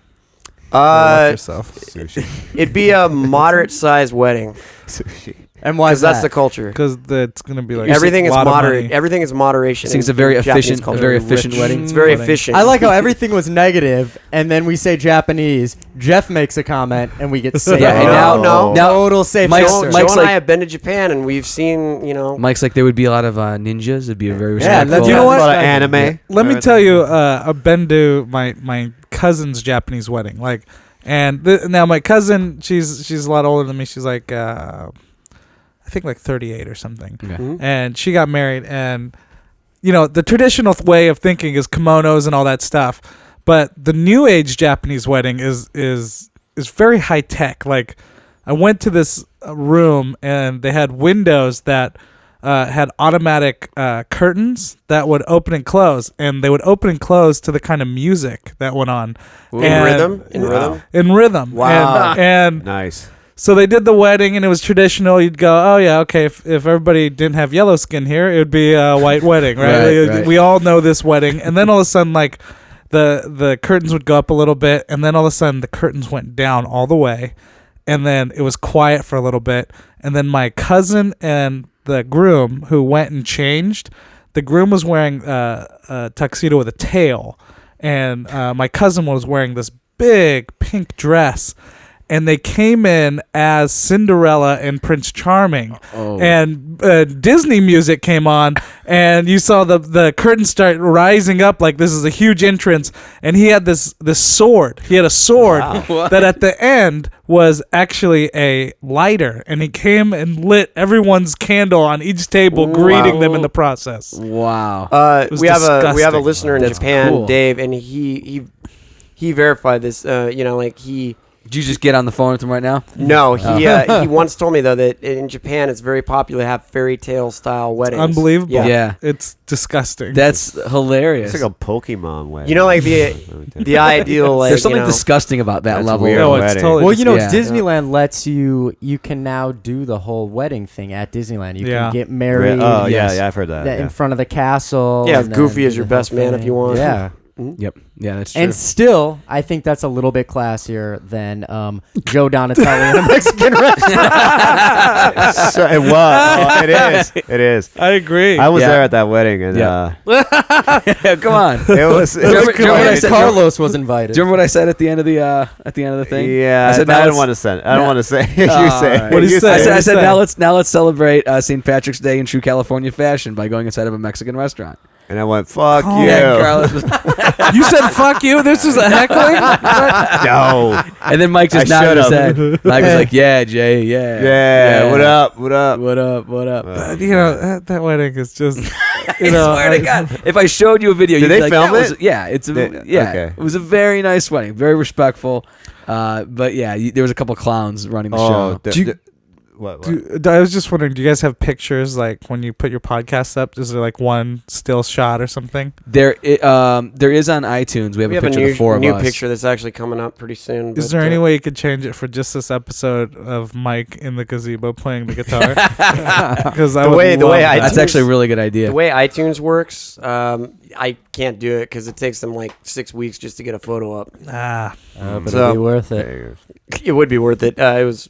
Love yourself. Sushi. It'd be a moderate-sized wedding Sushi. And why because is that? that's the culture. Because it's going to be like Everything a is lot of moderate. money. Everything is moderation. I think it's in- a very in Japanese efficient, culture. very efficient wedding. It's very wedding. efficient. I like how everything was negative, and then we say Japanese. Jeff makes a comment, and we get saved. Yeah, and No. Total safe. Mike's- Joe, answer. Mike's Joe and like- I have been to Japan, and we've seen, you know. Mike's like there would be a lot of ninjas. It'd be a very Yeah, respectful. let's- You know what? A lot of anime. Let me tell you, I've been to my cousin's Japanese wedding. Like, and now my cousin, she's a lot older than me. She's like, I think like 38 or something. Okay. Mhm. And she got married, and you know the traditional way of thinking is kimonos and all that stuff, but the new age Japanese wedding is very high tech. Like, I went to this room and they had windows that had automatic curtains that would open and close, and they would open and close to the kind of music that went on. In And- rhythm? In Wow. rhythm? In rhythm. Wow. And Nice. so they did the wedding, and it was traditional. You'd go, oh yeah, okay. If everybody didn't have yellow skin here, it would be a white wedding, right? Right. We all know this wedding. And then all of a sudden, like the curtains would go up a little bit, and then all of a sudden the curtains went down all the way, and then it was quiet for a little bit, and then my cousin and the groom who went and changed. The groom was wearing a tuxedo with a tail, and my cousin was wearing this big pink dress. And they came in as Cinderella and Prince Charming, Oh. and Disney music came on, and you saw the curtains start rising up like this is a huge entrance. And he had this sword. He had a sword that at the end was actually a lighter, and he came and lit everyone's candle on each table, greeting them in the process. Wow. was We have a disgusting. listener in That's Japan, cool. Dave, and he he verified this. Like he. Did you just get on the phone with him right now? No, he once told me though that in Japan it's very popular to have fairy tale style weddings. Unbelievable. Yeah. It's disgusting. That's hilarious. It's like a Pokemon wedding. You know, like the ideal. Like, There's something disgusting about that That's level. weird. no, it's wedding. totally. Well, you know, Yeah. Disneyland lets you can now do the whole wedding thing at Disneyland. You can get married Oh Yes. yeah, I've heard that. in Yeah. front of the castle. Yeah, and Goofy then is do your the whole best man if thing. you want. Yeah. Yep. Yeah, that's true. And still, I think that's a little bit classier than Joe Donatelli in a Mexican restaurant. So it was. Oh, it is. It is. I agree. I was Yeah. there at that wedding, and Come on. it was. It Remember- was remember what I great. said- Carlos was invited. Do you remember what I said at the end of the thing? Yeah, I said but I now don't let's- want to say. I don't now- want to say. You Oh, say. all right. What did you say? I said, What did you say? now let's celebrate St. Patrick's Day in true California fashion by going inside of a Mexican restaurant. And I went, "Fuck Oh. you." Yeah, Carlos was, You said "fuck you." This was a heckling. No. and then Mike just I nodded his should've. head. Mike was like, "Yeah, Jay, yeah, Yeah. What up? What up? what up, what up?" You know that wedding is just. You I know, swear to God, if I showed you a video, Did you'd they be like, film that was- it? yeah, it's Okay. It was a very nice wedding, very respectful. But yeah, there was a couple clowns running the show. Do you- What? I was just wondering, do you guys have pictures like when you put your podcast up? Is there like one still shot or something? There is on iTunes. We have a picture of the four of new us. picture that's actually coming up pretty soon. Is there any way you could change it for just this episode of Mike in the gazebo playing the guitar? Because The way I- That's actually a really good idea. The way iTunes works, I can't do it because it takes them like 6 weeks just to get a photo up. But So- it'll be worth it. Okay. It would be worth it. It was.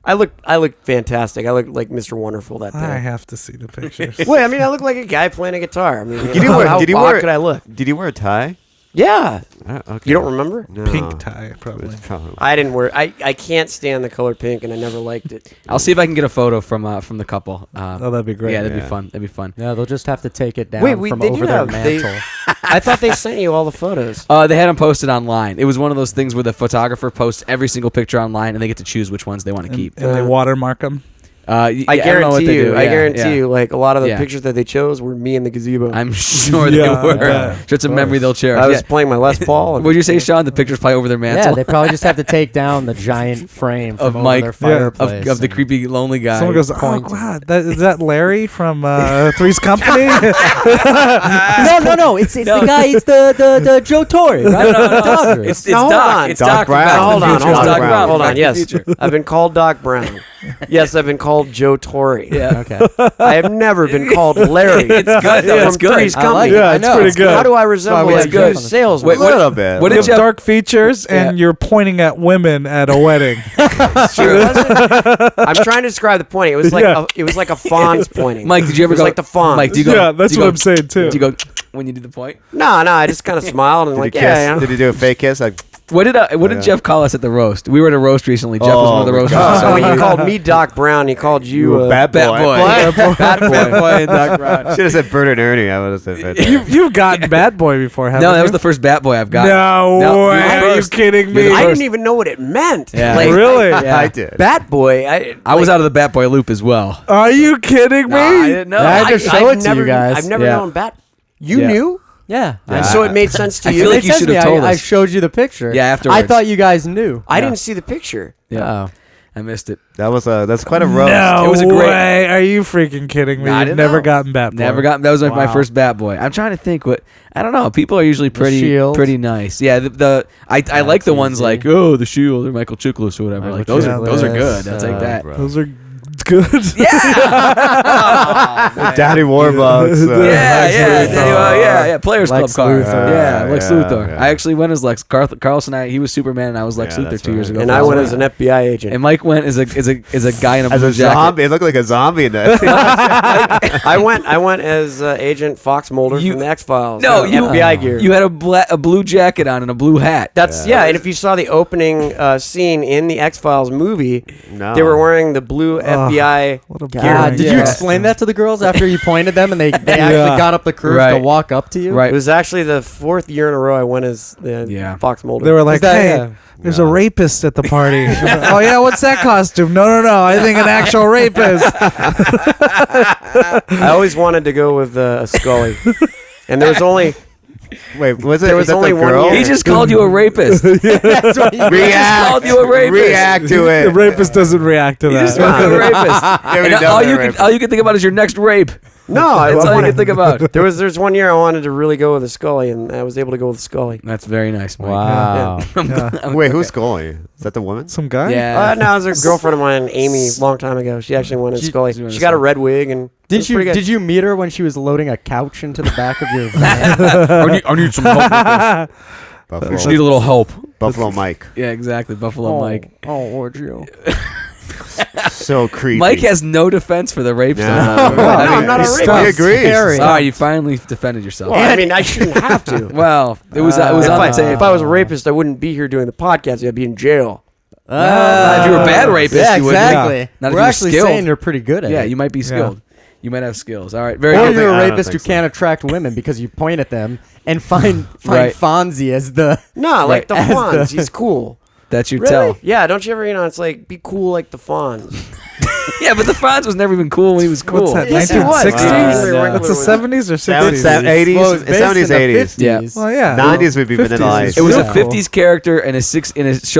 I looked fantastic. I looked like Mr. Wonderful that I day. have to see the pictures. Wait, I mean, I look like a guy playing a guitar. I mean, Did he wear- how did he odd wear- could I look? Did he wear a tie? Yeah. Okay. You don't remember? No. Pink tie, probably. I didn't wear. I can't stand the color pink, and I never liked it. I'll see if I can get a photo from the couple. Oh, that'd be great. Yeah, that'd be Yeah. fun. That'd be fun. Yeah, they'll just have to take it down Wait, from they over do their have- they- mantle. I thought they sent you all the photos. They had them posted online. It was one of those things where the photographer posts every single picture online, and they get to choose which ones they want to keep. And they watermark them. I don't know what guarantee they you. do. I Yeah, guarantee yeah. you. Like a lot of the Yeah. pictures that they chose were me in the gazebo. I'm sure Yeah, I they were. bet. So it's a memory they'll cherish. I was Yeah. playing my Les Paul. and- What'd you say, Sean? The picture's probably over their Yeah, mantle they probably just have to take down the giant frame Of from Mike- over their Yeah. fireplace. of the and- creepy, lonely guy. Someone goes, "Oh pointing. wow, is that Larry from Three's Company?" No, it's the guy. It's the Joe Torre, right? Dodgers. It's Now, hold Doc. on. It's Doc Doc from Brown. Back to the Hold on, Future. hold It's on, Doc Brown. Brown. Hold Back on. to the Yes, Future. I've been called Doc Brown. Yes, I've been called Joe Torre. Yeah. Okay. I have never been called Larry. It's good, though. From It's good. Three's I Company. like it. Yeah, I it's know. pretty good. How do I resemble It's a good. good salesman? Wait, A little bit. what You did have Jeff? dark features, and Yeah. you're pointing at women at a wedding. Sure. I'm trying to describe the pointing. It was like Yeah. it was like a fawn's pointing. Mike, did you ever it was go like the fawn? Mike, do you go? Yeah, that's do you what go- I'm saying, too. Do you go when you do the point? No, I just kind of smiled and Did like, he kiss? yeah, yeah. Did he do a fake kiss? Like, What did Jeff call us at the roast? We were at a roast recently. Jeff was one of the Oh, my roasters. God. So when you called me Doc Brown, he called you bad boy. Bat boy. Bat boy and Doc Brown. Should have said Bert and Ernie. I would have said Bert. You've gotten Bad Boy before, haven't No, you? that was the first Bat Boy I've got. No, No, way. you're the Are you first. kidding You're me? the I first. didn't even know what it meant. Yeah. Like, Really? Yeah. I did. Bat Boy. I was out of the Bat Boy loop as well. Are you kidding me? I didn't know. I had to show it to never, you guys. I've never Yeah. known Bat. You Yeah. knew? Yeah. Yeah. So it made sense to I you? feel It like you says should me, have told I us. showed you the picture. Yeah, I afterwards. thought you guys knew. I didn't see the picture. Yeah. Oh. I missed it. That was that's quite a roast. No It was a great- way. Are you freaking kidding me? No, I You've didn't never know. gotten Bat Boy. Never got. That was like my Wow. first Bat Boy. I'm trying to think what. I don't know. People are usually Shield. pretty nice. Yeah. I like the ones easy. like the Shield or Michael Chiklis or whatever. Michael Like those are Chiklis, good. I'll take that. Those are good. Yeah. Daddy Warbucks. Yeah. Players Lex Club card. Luthor. Yeah, Lex Yeah, Luthor. yeah. I actually went as Lex. Carlson, he was Superman, and I was Lex Yeah, Luthor that's 2 years right. ago. And for I went Halloween. as an FBI agent. And Mike went as a guy in a As blue a jacket. zombie, it looked like a zombie in that. I went as Agent Fox Mulder You- from the X Files. No, you FBI gear. You had a blue jacket on and a blue hat. That's and if you saw the opening scene in the X Files movie, No. they were wearing the blue FBI. What a God, boring did you cast. explain that to the girls after you pointed them and they actually got up the curve to Right. walk up to you? Right. It was actually the 4th year in a row I went as the Yeah. Fox Mulder. They were like, that- "Hey, yeah. there's a rapist at the party." Oh yeah, what's that costume? No. I think an actual rapist. I always wanted to go with a Scully, and there was only Wait, was There was that only the one girl? year. He just called you a rapist. That's what he React. called you a rapist. React to The it. rapist doesn't react to He just that. called you a rapist. already And done all that you rapist. can all you can think about is your next rape. No, That's all you wanna- can think about. There's 1 year I wanted to really go with a Scully, and I was able to go with Scully. That's very nice, Mike. Wow. Yeah. Wait, who's Scully? Is that the woman? Some guy? Yeah. No, it was a girlfriend of mine, Amy, a long time ago. She actually went in Scully. she went in She got a Scully. red wig, and it was Did you pretty good. did you meet her when she was loading a couch into the back of your van? I need some help with this. Buffalo, We just need a little help. Buffalo Mike. Yeah, exactly. Buffalo Mike. Oh, would you? So creepy. Mike has no defense for the rapist. No. I mean, I'm not a he rapist. agrees. Scary. Sorry, you finally defended yourself. Well, I mean, I shouldn't have to. Well, it was if, on the I, tape. if I was a rapist, I wouldn't be here doing the podcast. I'd be in jail. If you were a bad rapist, yeah, you wouldn't. exactly. Not if We're you were actually skilled. saying you're pretty good at Yeah, it. you might be skilled. You might have skills. All right, very Or good. you're I a don't rapist who think so. can't attract women because you point at them and find Right. Fonzie as the. No, like the As the- Fonz. He's cool. That's your Really? tell. Yeah, don't you ever, it's like, be cool like the Fonz. Yeah, but the Fonz was never even cool when he was cool. What's that? Yes, he was. 1960s? Wow. That's the 70s or 60s? 80s, Well, it's based 70s, in the 80s. 50s. Well, yeah. 90s would be 50s Vanilla Ice. is It was real a cool. 50s character in a show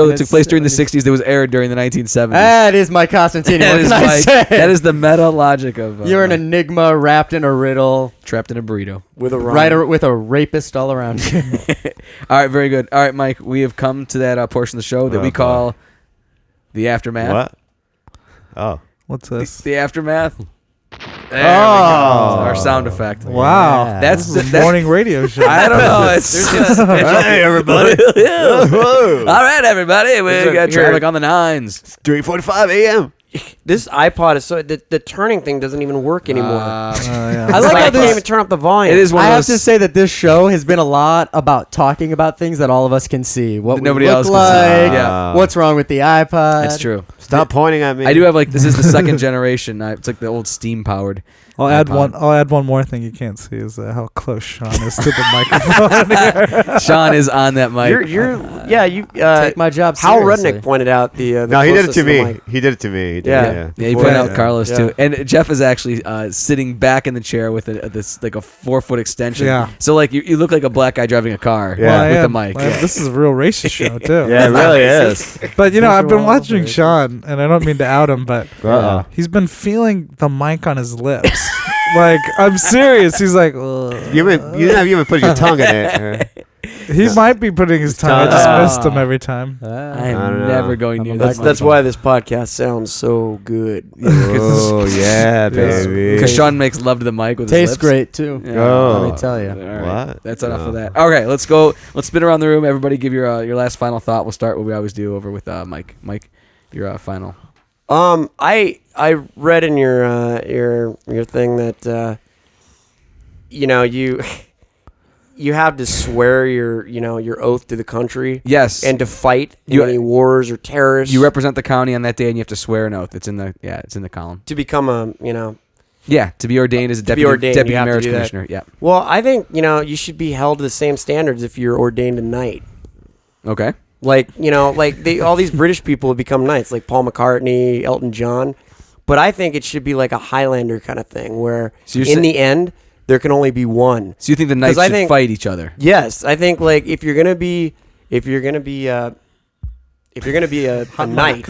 that In took a place during the 70s. 60s that was aired during the 1970s. That is my Constantine. That What is can I Mike. say? That is the meta logic of You're an enigma wrapped in a riddle, trapped in a burrito. With a rhyme. right with a rapist all around you. All right, very good. All right, Mike, we have come to that portion of the show that Oh, we boy. call the aftermath. What? Oh. What's this? The aftermath. There we go. Oh. Our sound effect. Wow. Yeah. That's This is a that's- morning radio show. I don't know. It's just, Hey, everybody. all right, everybody. We Listen, got here. traffic on the 9s. 3:45 a.m. This iPod is so the turning thing doesn't even work anymore. Yeah. I like Like, how I can't this. even turn up the volume. It is one I of have those. to say that this show has been a lot about talking about things that all of us can see. What That we nobody look else can like. see. Yeah. What's wrong with the iPod? That's true. Stop pointing at me. I do have this is the second generation. It's like the old steam powered. I'll add iPod. one more thing you can't see is how close Sean is to the microphone. Sean is on that mic. you Take my job Hal seriously. Rednick pointed out the No, he did it closest to the me. mic. He did it to me. He did Yeah. it, Yeah, you Before point that. out Carlos Yeah. too, and Jeff is actually sitting back in the chair with this like a 4-foot extension. Yeah. So like you look like a black guy driving a car Yeah. with I the am. mic. Well, Yeah. This is a real racist show too. Yeah, it really is. But I've been Visual watching racist. Sean, and I don't mean to out him, but Uh-oh. he's been feeling the mic on his lips. Like, I'm serious. He's like, ugh. You didn't even put your tongue in it. He might be putting his tongue. I just missed him every time. I I am don't know. never going near That's that. that's why this podcast sounds so good. Oh yeah, baby. Because Sean makes love to the mic with his Tastes lips. great too. Yeah. Oh. Let me tell you. All right. What? That's enough Oh. of that. Okay, let's go. Let's spin around the room. Everybody, give your last final thought. We'll start what we always do over with Mike. Mike, your final. I read in your thing that you have to swear your oath to the country Yes, and to fight in You- any wars or terrorists. you represent the county on that day, and you have to swear an oath. It's in the column. to become a Yeah, to be ordained as a be deputy ordained, you have to marriage do that. commissioner. Yeah. Well, I think you should be held to the same standards if you're ordained a knight. Okay. Like all these British people have become knights, like Paul McCartney, Elton John. But I think it should be like a Highlander kind of thing, where So you're in sa- the end there can only be one. So you think the knights 'Cause I should think- fight each other? Yes, I think like if you're gonna be a knight.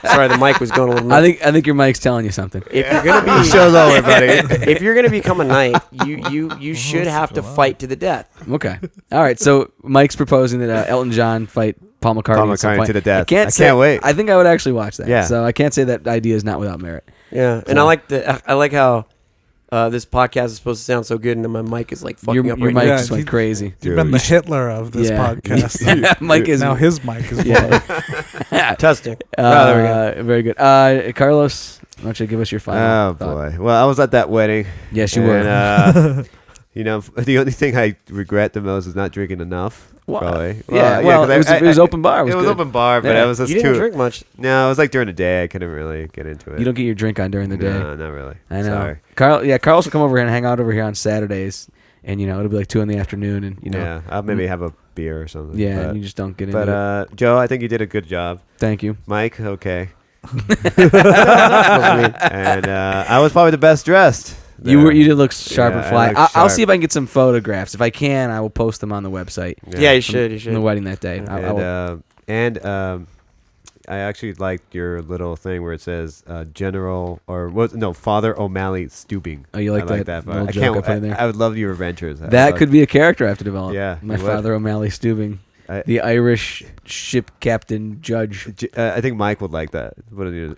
Sorry, the mic was going a little. I think your mic's telling you something. if you're gonna be Show's over, buddy. if you're gonna become a knight, you should have to fight to the death. Okay. All right. So Mike's proposing that Elton John fight Paul McCartney. Paul at some McCartney point. to the death. I can't I say. can't wait. I think I would actually watch that. Yeah. So I can't say that idea is not without merit. Yeah, and I like how this podcast is supposed to sound so good, and then my mic is like fucking Your up mic right now. Yeah, just went he- crazy. You've been the Hitler of this Yeah. podcast. Mike is. Now his mic is Yeah. Testing. There we go. Very good. Carlos, why don't you give us your final? Oh thought? boy. Well, I was at that wedding. Yes, you and, were. The only thing I regret the most is not drinking enough. Well, Probably. yeah. 'cause It was open bar. It was good. open bar, but Yeah. I was just You didn't too. drink much. No, it was like during the day. I couldn't really get into it. You don't get your drink on during the day. No, not really. I know. Sorry. Carlos will come over here and hang out over here on Saturdays, and it'll be like 2 PM, and Yeah, I'll maybe have a beer or something. yeah, but, and you just don't get into but it. Joe, I think you did a good job. Thank you. Mike, okay. And I was probably the best dressed. You did look sharp and I fly. look I'll sharp. see if I can get some photographs. If I can, I will post them on the website. Yeah, you should. You From the should. wedding that day. I actually liked your little thing where it says Father O'Malley Stubing. Oh, you like I that part. little I joke can't. I put in there? I would love your adventures. That could be a character I have to develop. Yeah, My it would. Father O'Malley Stubing, the Irish ship captain judge. I think Mike would like that. Put on your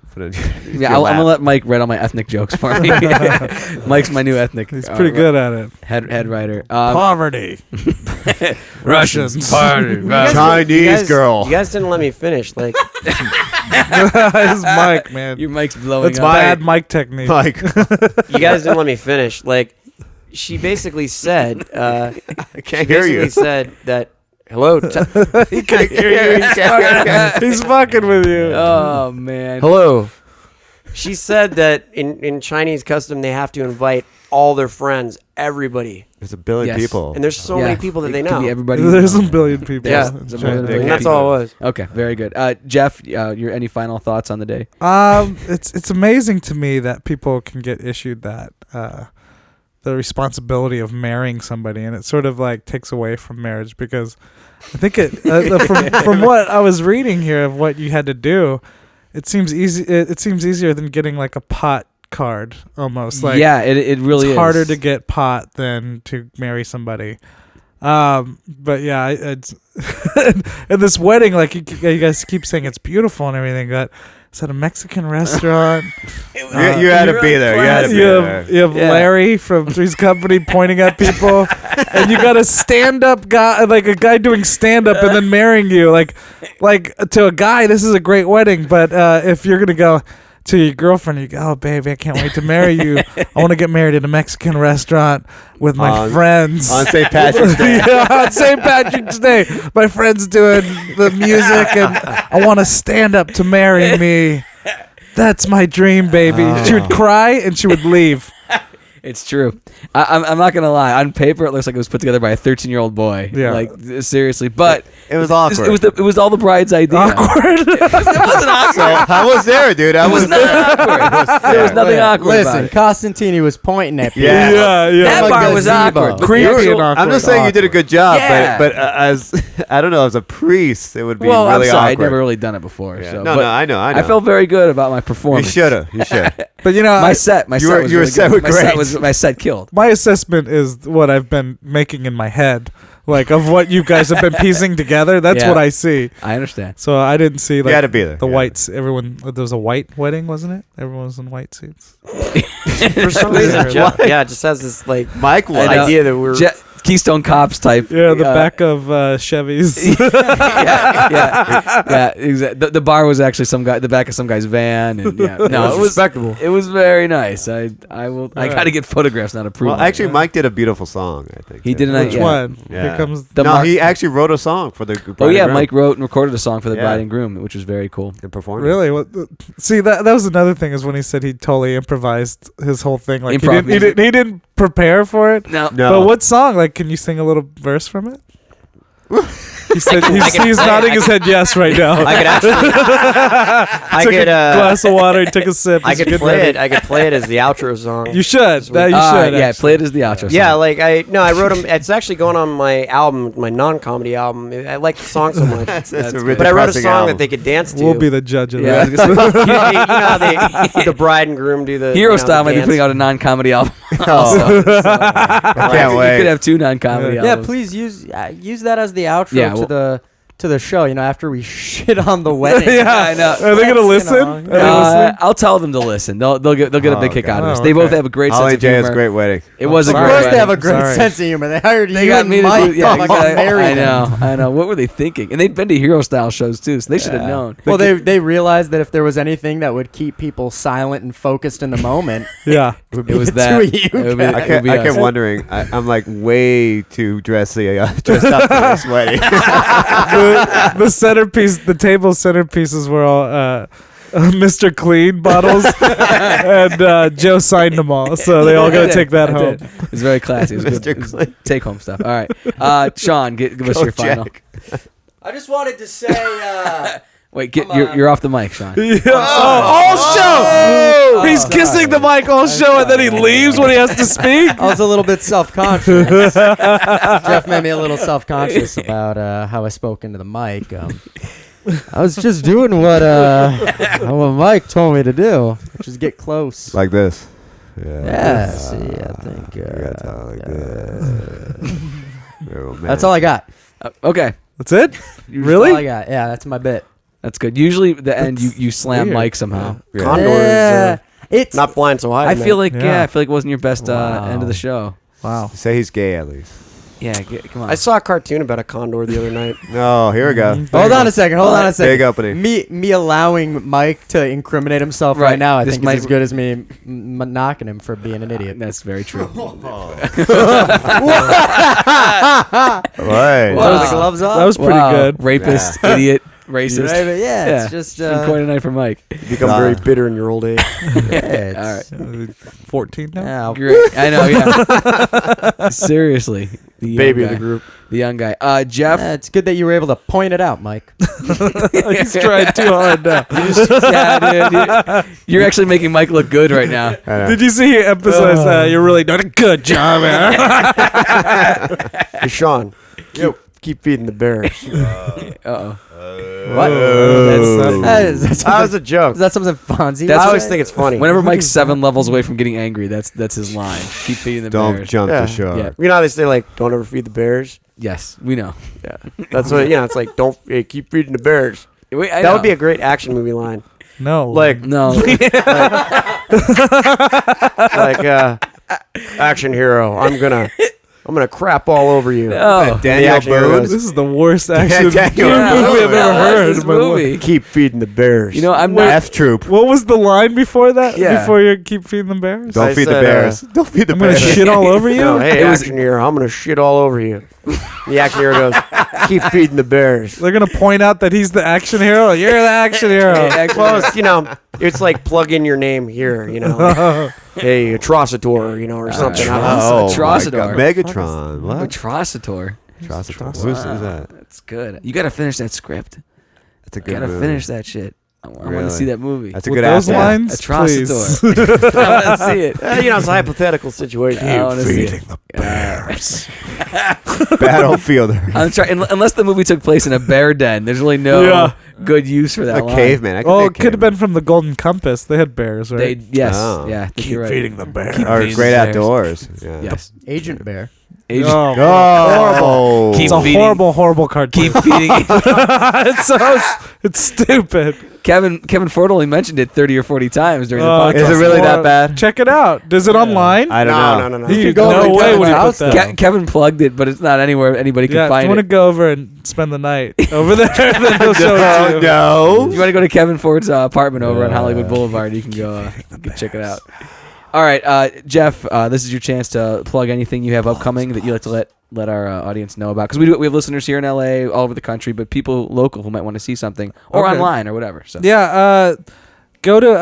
Yeah, I'm gonna let Mike write all my ethnic jokes for me. Mike's my new ethnic. He's pretty good at it. Head writer. Poverty. Russians. Chinese girl. You guys didn't let me finish. Like, It's Mike, man. Your mic's blowing That's up. bad mic technique. Mike. you guys didn't let me finish. Like, she basically said. I can't hear you. Basically said that. Hello. He can't hear you. He's fucking with you. Oh man. Hello. She said that in Chinese custom they have to invite all their friends, everybody, There's a billion Yes. people. and there's so Yeah. many people that It they could know. be everybody. There's a billion people. Yeah. in There's a China. billion And that's all it was. Okay, very good. Jeff, your any final thoughts on the day? It's amazing to me that people can get issued that the responsibility of marrying somebody, and it sort of like takes away from marriage, because I think it from what I was reading here of what you had to do, it seems easy. It seems easier than getting like a pot card almost. Like Yeah, it really it's is harder to get pot than to marry somebody. But yeah, it's and this wedding, like you guys keep saying it's beautiful and everything. But it's at a Mexican restaurant. you had to be there. You had to be there. You have Yeah. Larry from Three's Company pointing at people, and you got a stand-up guy, like a guy doing stand-up, and then marrying you, like to a guy. This is a great wedding, but if you're gonna go to your girlfriend, you go, "Oh, baby, I can't wait to marry you. I want to get married at a Mexican restaurant with my friends On St. Patrick's Day. yeah, on St. Patrick's Day. My friend's doing the music, and I want to stand up to marry me. That's my dream, baby." She would cry and she would leave. It's true. I'm not gonna lie. On paper, it looks like it was put together by a 13-year-old boy. Yeah. Like seriously, but It was awkward. it was all the bride's idea. Awkward. It wasn't awkward. I was there, dude. I was Not awkward. There was nothing awkward Listen, about it. Constantini was pointing at people. Yeah. That Like part was gazebo. awkward. but the Creepy actual- and awkward. I'm just saying you did a good job, Yeah. but as I don't know, as a priest, it would be Well, really I'm sorry, I'd awkward. never really done it before. Yeah. So, No, but I know. I felt very good about my You performance. should have. You should. But you know, My set was You were really set good. was great. My set killed. my assessment is what I've been making in my head, like of what you guys have been piecing together. That's Yeah. what I see. I understand. So I didn't see You like had to be there. the Yeah. whites. Everyone, there was a white wedding, wasn't it? Everyone was in white suits. For some reason, Jeff, yeah, it just has this like Mike was. I know. idea that we're. Keystone Cops type. Yeah, the back of Chevys. yeah, exactly. The bar was actually the back of some guy's van, and yeah, no, it was respectable. It was very nice. I got to get photographs now to prove. Well, it. actually, Mike did a beautiful song. I think He did a Which yeah. one? Yeah. Here comes The no, Mark- he actually wrote a song for the. Oh bride yeah, and groom Mike wrote and recorded a song for the Yeah. bride and groom, which was very cool. and performed. Really? Well, see, that was another thing, is when he said he totally improvised his whole thing. Like Improv music. he didn't prepare for it. No, No. But what song? Like, can you sing a little verse from it? He said I can he's play it. nodding his head yes right now. I could actually. I Took could. a glass of water, took a sip. I he's could good play ready. it. I could play it as the outro song. You should. That you should. yeah, actually. play it as the outro. Yeah, song. like I wrote them. It's actually going on my album, my non-comedy album. I like the song so much. That's a But really But I wrote a depressing song album. that they could dance to. We'll be the judge of yeah. I that. was gonna say, you know how the bride and groom do the Hero the Style might be dance? putting out a non-comedy album. Oh, I can't You wait. could have two non-comedy Yeah, albums. please use that as the outro Yeah, to the show. You know, after we shit on the wedding. Yeah, I know. Are they gonna You listen? know, Are they listening? I'll tell them to listen. They'll get a big Oh, kick God. out of this. Oh, They both okay. have a great Holly sense and of Jay's humor. great wedding. It was a Of great course, they wedding. have a great Sorry. sense of humor. They hired They you got and me to Mike do. Yeah, to you fucking got- marry I them. know. What were they thinking? And they'd been to Hero Style shows too, so they should have known. Well, they realized that if there was anything that would keep people silent and focused in the moment, Yeah. it would be It was the that. two of you. It would be- guys. I It would be kept us. wondering. I'm like way too dressed up for this wedding. The centerpiece, the table centerpieces were all Mr. Clean bottles, and Joe signed them all, so they all got to take that I home. did. It was very classy. It was Mr. good. It was Clean. take home stuff. All right, Sean, give us Go your final. Jack. I just wanted to say Wait, you're off the mic, Sean. All show. He's kissing the mic all show, and then he leaves when he has to speak. I was a little bit self-conscious. Jeff made me a little self-conscious about how I spoke into the mic. I was just doing what Mike told me to do, which is get close. Like this. Yeah. See, I think You gotta talk like this. that's all I got. Okay, That's it? That's all I Really? got. Yeah, that's my bit. that's good. Usually the end you slam weird. Mike somehow. Yeah. Condor Yeah, is it's not flying so high. I feel like Yeah. I feel like it wasn't your best Wow. end of the show. Wow. Say he's gay at least. Yeah, come on. I saw a cartoon about a condor the other night. No, here we go. Hold on a second. Big opening. Me allowing Mike to incriminate himself right, Right, now, I this think might- is as good as me knocking him for being an idiot. That's very true. Right. Throw the gloves off. That was pretty Wow. good. Rapist, idiot, racist. Right, but yeah, Yeah. it's just It's been quite a night for Mike. You become very bitter in your old age. yeah, All it's- right. 14 now? yeah, Great. I know. Yeah. Seriously, the young Baby guy. of the group. The young guy. Jeff. yeah, it's good that you were able to point it out, Mike. He's trying too hard now. Yeah, dude. You're actually making Mike look good right now. I know. Did you see he emphasized you're really doing a good job, man? Hey, Sean, keep feeding the bears. Uh-oh. What? That was a joke. Is that something Fonzie? That's I what- always think it's funny. Whenever Mike's 7 levels away from getting angry, that's his line. Keep feeding the Don't bears. jump Yeah. the shark. Yeah. You know how they say, like, don't ever feed the bears? Yes, we know. Yeah. That's what, it's like, keep feeding the bears. Wait, I That know. would be a great action movie line. No. Like, No. action hero, I'm gonna crap all over you. No. Daniel action hero Boone. goes, this is the worst action Daniel movie I've Yeah, ever what's heard. this in my life. movie? keep feeding the bears. You know, I'm not. F Troop. What was the line before that? Yeah. Before you keep feeding them bears? Don't I feed the said, bears. Don't feed the I'm gonna bears. shit all over you. No, hey, It was- action hero, I'm gonna shit all over you. The action hero goes, keep feeding the bears. They're gonna point out that he's the action hero. You're the action hero. Well, it's like plug in your name here, hey, Atrocitor, or something. I don't know. Oh, Atrocitor. my God. Megatron. What? Atrocitor. Atrocitor. Who's that? That's good. You got to finish that script. That's a You good got to movie. finish that shit. I want to Really? see that movie. That's a With good those asset. lines, please. Atrocitor. I want to see it. It's a hypothetical situation. I want to see it. the bears. Battlefield. I'm trying. Unless the movie took place in a bear den, there's really no good use for that A line. caveman. Oh, it could have been from the Golden Compass. They had bears, They right? yes, Oh. yeah. I think you're right. the bears. Keep Or feeding Great the bears. Outdoors. Yeah. Yes. Agent Bear. Agent- Oh, Oh. Keep it's a feeding- horrible, horrible cartoon. Keep feeding. It's stupid. Kevin Ford only mentioned it 30 or 40 times during the Oh, podcast. Is it really that bad? Check it out. Is it online? I don't know. No. You could go no over to way Kevin's would you put house, that. though. Kevin plugged it, but it's not anywhere anybody can Yeah, if find you want to it. go over and spend the night over there, then he'll show it to you. No. If you want to go to Kevin Ford's apartment over on Hollywood Boulevard, you can go you can check it out. All right, Jeff, this is your chance to plug anything you have upcoming that you like to let our audience know about, because we have listeners here in LA, all over the country, but people local who might want to see something or Okay. online or whatever. So Yeah, go to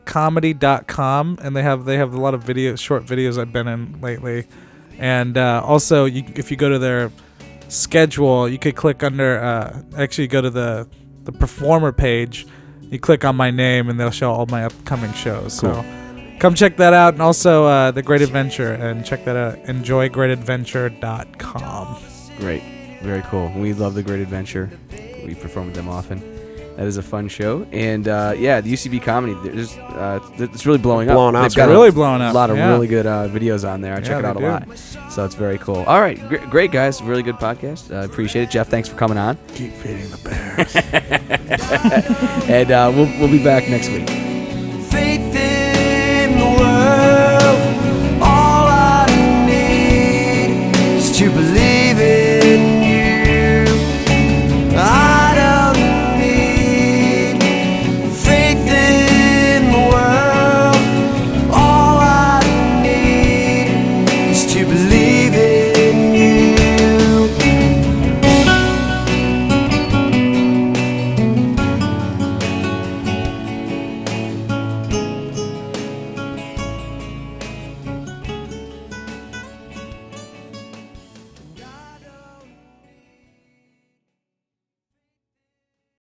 ucbcomedy.com, and they have a lot of short videos I've been in lately, and also if you go to their schedule, you could click under actually go to the performer page. You click on my name, and they'll show all my upcoming shows. Cool. So come check that out, and also The Great Adventure, and check that out. EnjoyGreatAdventure.com. great, very cool. We love The Great Adventure. We perform with them often. That is a fun show, and the UCB comedy, it's really blowing up. Blowing up. They've It's got really a blowing up, lot of yeah. really good videos on there. I check it they out a do. lot, so it's very cool. All right, great guys, really good podcast. Appreciate it, Jeff. Thanks for coming on. Keep feeding the bears. And we'll be back next week.